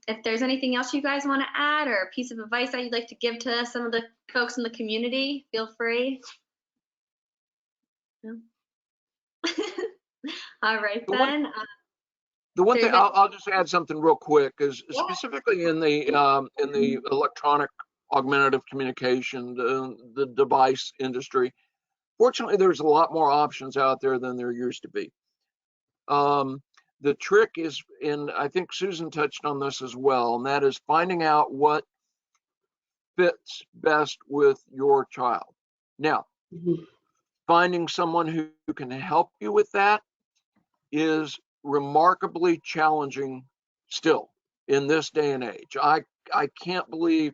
If there's anything else you guys want to add, or a piece of advice that you'd like to give to some of the folks in the community, feel free. No? All right, then. The one thing I'll just add something real quick is specifically in the electronic augmentative communication, the device industry. Fortunately, there's a lot more options out there than there used to be. The trick is, and I think Susan touched on this as well, and that is finding out what fits best with your child. Now, finding someone who can help you with that is remarkably challenging still in this day and age. I can't believe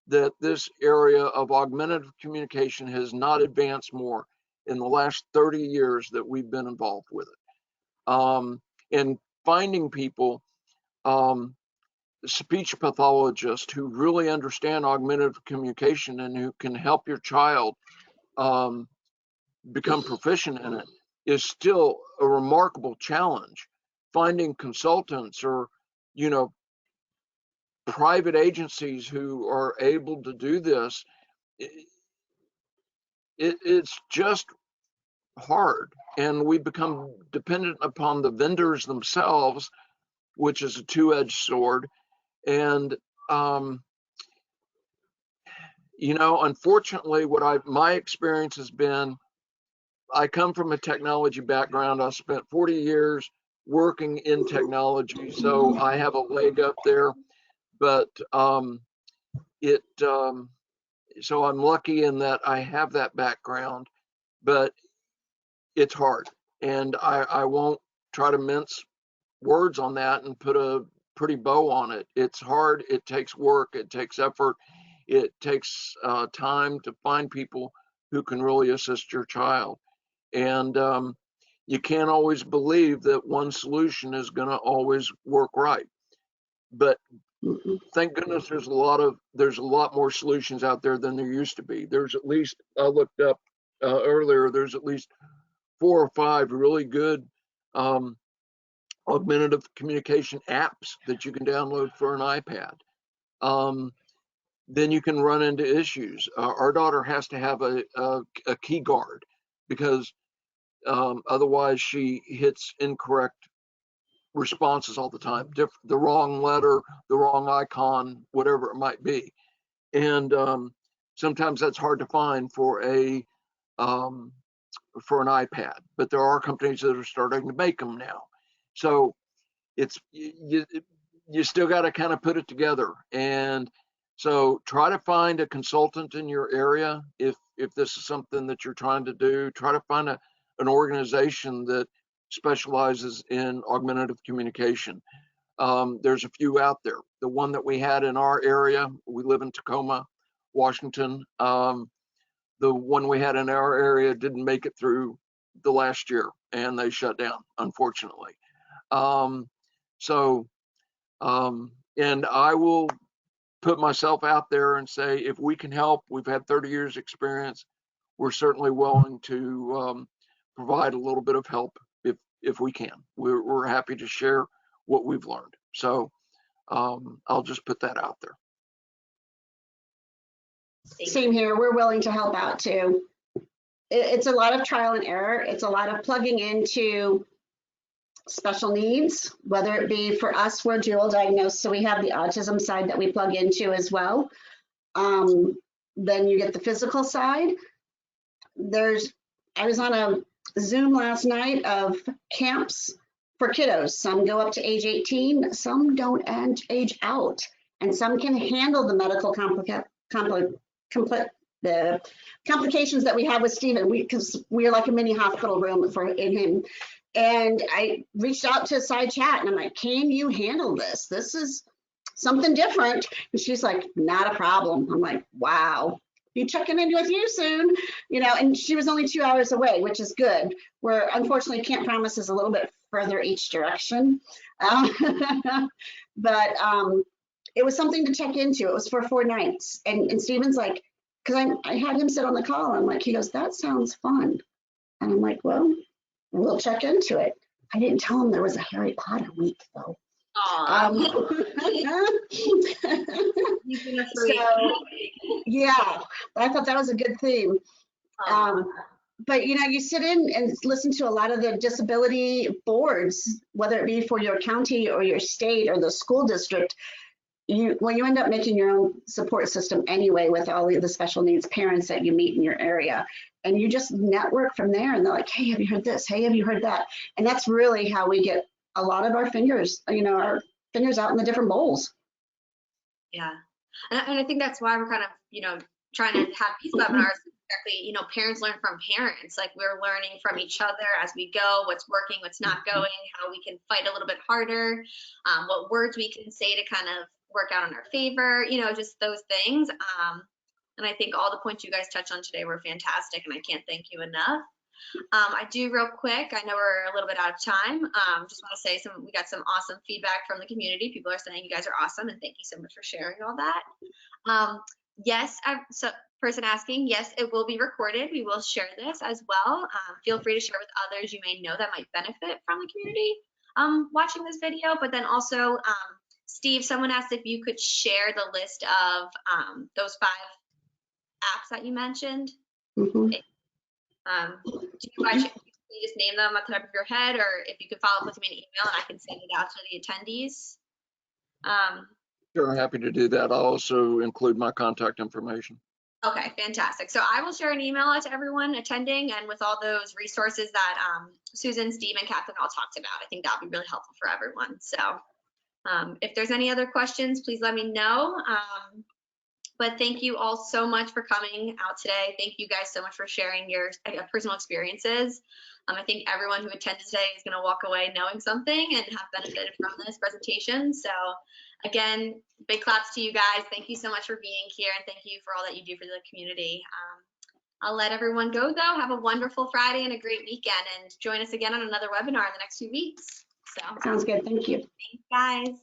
that this area of augmentative communication has not advanced more in the last 30 years that we've been involved with it. And finding people, speech pathologists who really understand augmentative communication and who can help your child become proficient in it is still a remarkable challenge. Finding consultants or, you know, private agencies who are able to do this, it's just hard. and we become dependent upon the vendors themselves, which is a two-edged sword. And you know, unfortunately, my experience has been, I come from a technology background. I spent 40 years working in technology, so I have a leg up there. But so I'm lucky in that I have that background, but it's hard, and I won't try to mince words on that and put a pretty bow on it. It's hard. It takes work. It takes effort. It takes time to find people who can really assist your child. And you can't always believe that one solution is going to always work right. But thank goodness there's a lot more solutions out there than there used to be. There's at least, I looked up earlier, there's at least 4 or 5 really good augmentative communication apps that you can download for an iPad. Then you can run into issues. Our daughter has to have a key guard because otherwise she hits incorrect responses all the time, the wrong letter, the wrong icon, whatever it might be. And sometimes that's hard to find for an iPad, but there are companies that are starting to make them now. So it's you still got to kind of put it together. And so try to find a consultant in your area. If this is something that you're trying to do, try to find an organization that specializes in augmentative communication. There's a few out there. The one that we had in our area, we live in Tacoma, Washington. The one we had in our area didn't make it through the last year, and they shut down, unfortunately. And I will put myself out there and say, if we can help, we've had 30 years experience. We're certainly willing to provide a little bit of help if we can. We're happy to share what we've learned. So I'll just put that out there. Same here. We're willing to help out too. It's a lot of trial and error. It's a lot of plugging into special needs, whether it be for us, we're dual diagnosed, so we have the autism side that we plug into as well. Then you get the physical side. I was on a Zoom last night of camps for kiddos. Some go up to age 18, some don't age out, and some can handle the medical the complications that we have with Stephen, because we're like a mini hospital room in him. And I reached out to side chat and I'm like, can you handle this? This is something different. And she's like, not a problem. I'm like, wow, be checking in with you soon, you know. And she was only 2 hours away, which is good. Where unfortunately Camp Promise is a little bit further each direction. But it was something to check into. It was for 4 nights. And Stephen's like, because I had him sit on the call. I'm like, he goes, that sounds fun. And I'm like, well, we'll check into it. I didn't tell him there was a Harry Potter week though. So, yeah, I thought that was a good theme. But you know, you sit in and listen to a lot of the disability boards, whether it be for your county or your state or the school district. When you end up making your own support system anyway with all of the special needs parents that you meet in your area, and you just network from there, and they're like, hey, have you heard this? Hey, have you heard that? And that's really how we get a lot of our fingers, you know, our fingers out in the different bowls. Yeah, and I think that's why we're kind of, you know, trying to have these webinars. Exactly, you know, parents learn from parents. Like, we're learning from each other as we go, what's working, what's not going, how we can fight a little bit harder, what words we can say to kind of work out in our favor, you know, just those things. And I think all the points you guys touched on today were fantastic, and I can't thank you enough. I do real quick, I know we're a little bit out of time. Just want to say we got some awesome feedback from the community. People are saying you guys are awesome, and thank you so much for sharing all that. Yes, so person asking, yes, it will be recorded. We will share this as well. Feel free to share with others you may know that might benefit from the community watching this video. But then also, Steve, someone asked if you could share the list of those 5 apps that you mentioned. Mm-hmm. Do you by you just name them at the top of your head, or if you could follow up with me in an email and I can send it out to the attendees. Sure, happy to do that. I'll also include my contact information. Okay, fantastic. So I will share an email out to everyone attending and with all those resources that Susan, Steve, and Catherine all talked about. I think that would be really helpful for everyone. So if there's any other questions, please let me know. But thank you all so much for coming out today. Thank you guys so much for sharing your personal experiences. I think everyone who attended today is going to walk away knowing something and have benefited from this presentation. So again, big claps to you guys. Thank you so much for being here, and thank you for all that you do for the community. I'll let everyone go though. Have a wonderful Friday and a great weekend, and join us again on another webinar in the next few weeks. So Sounds good. Thank you. thanks, guys.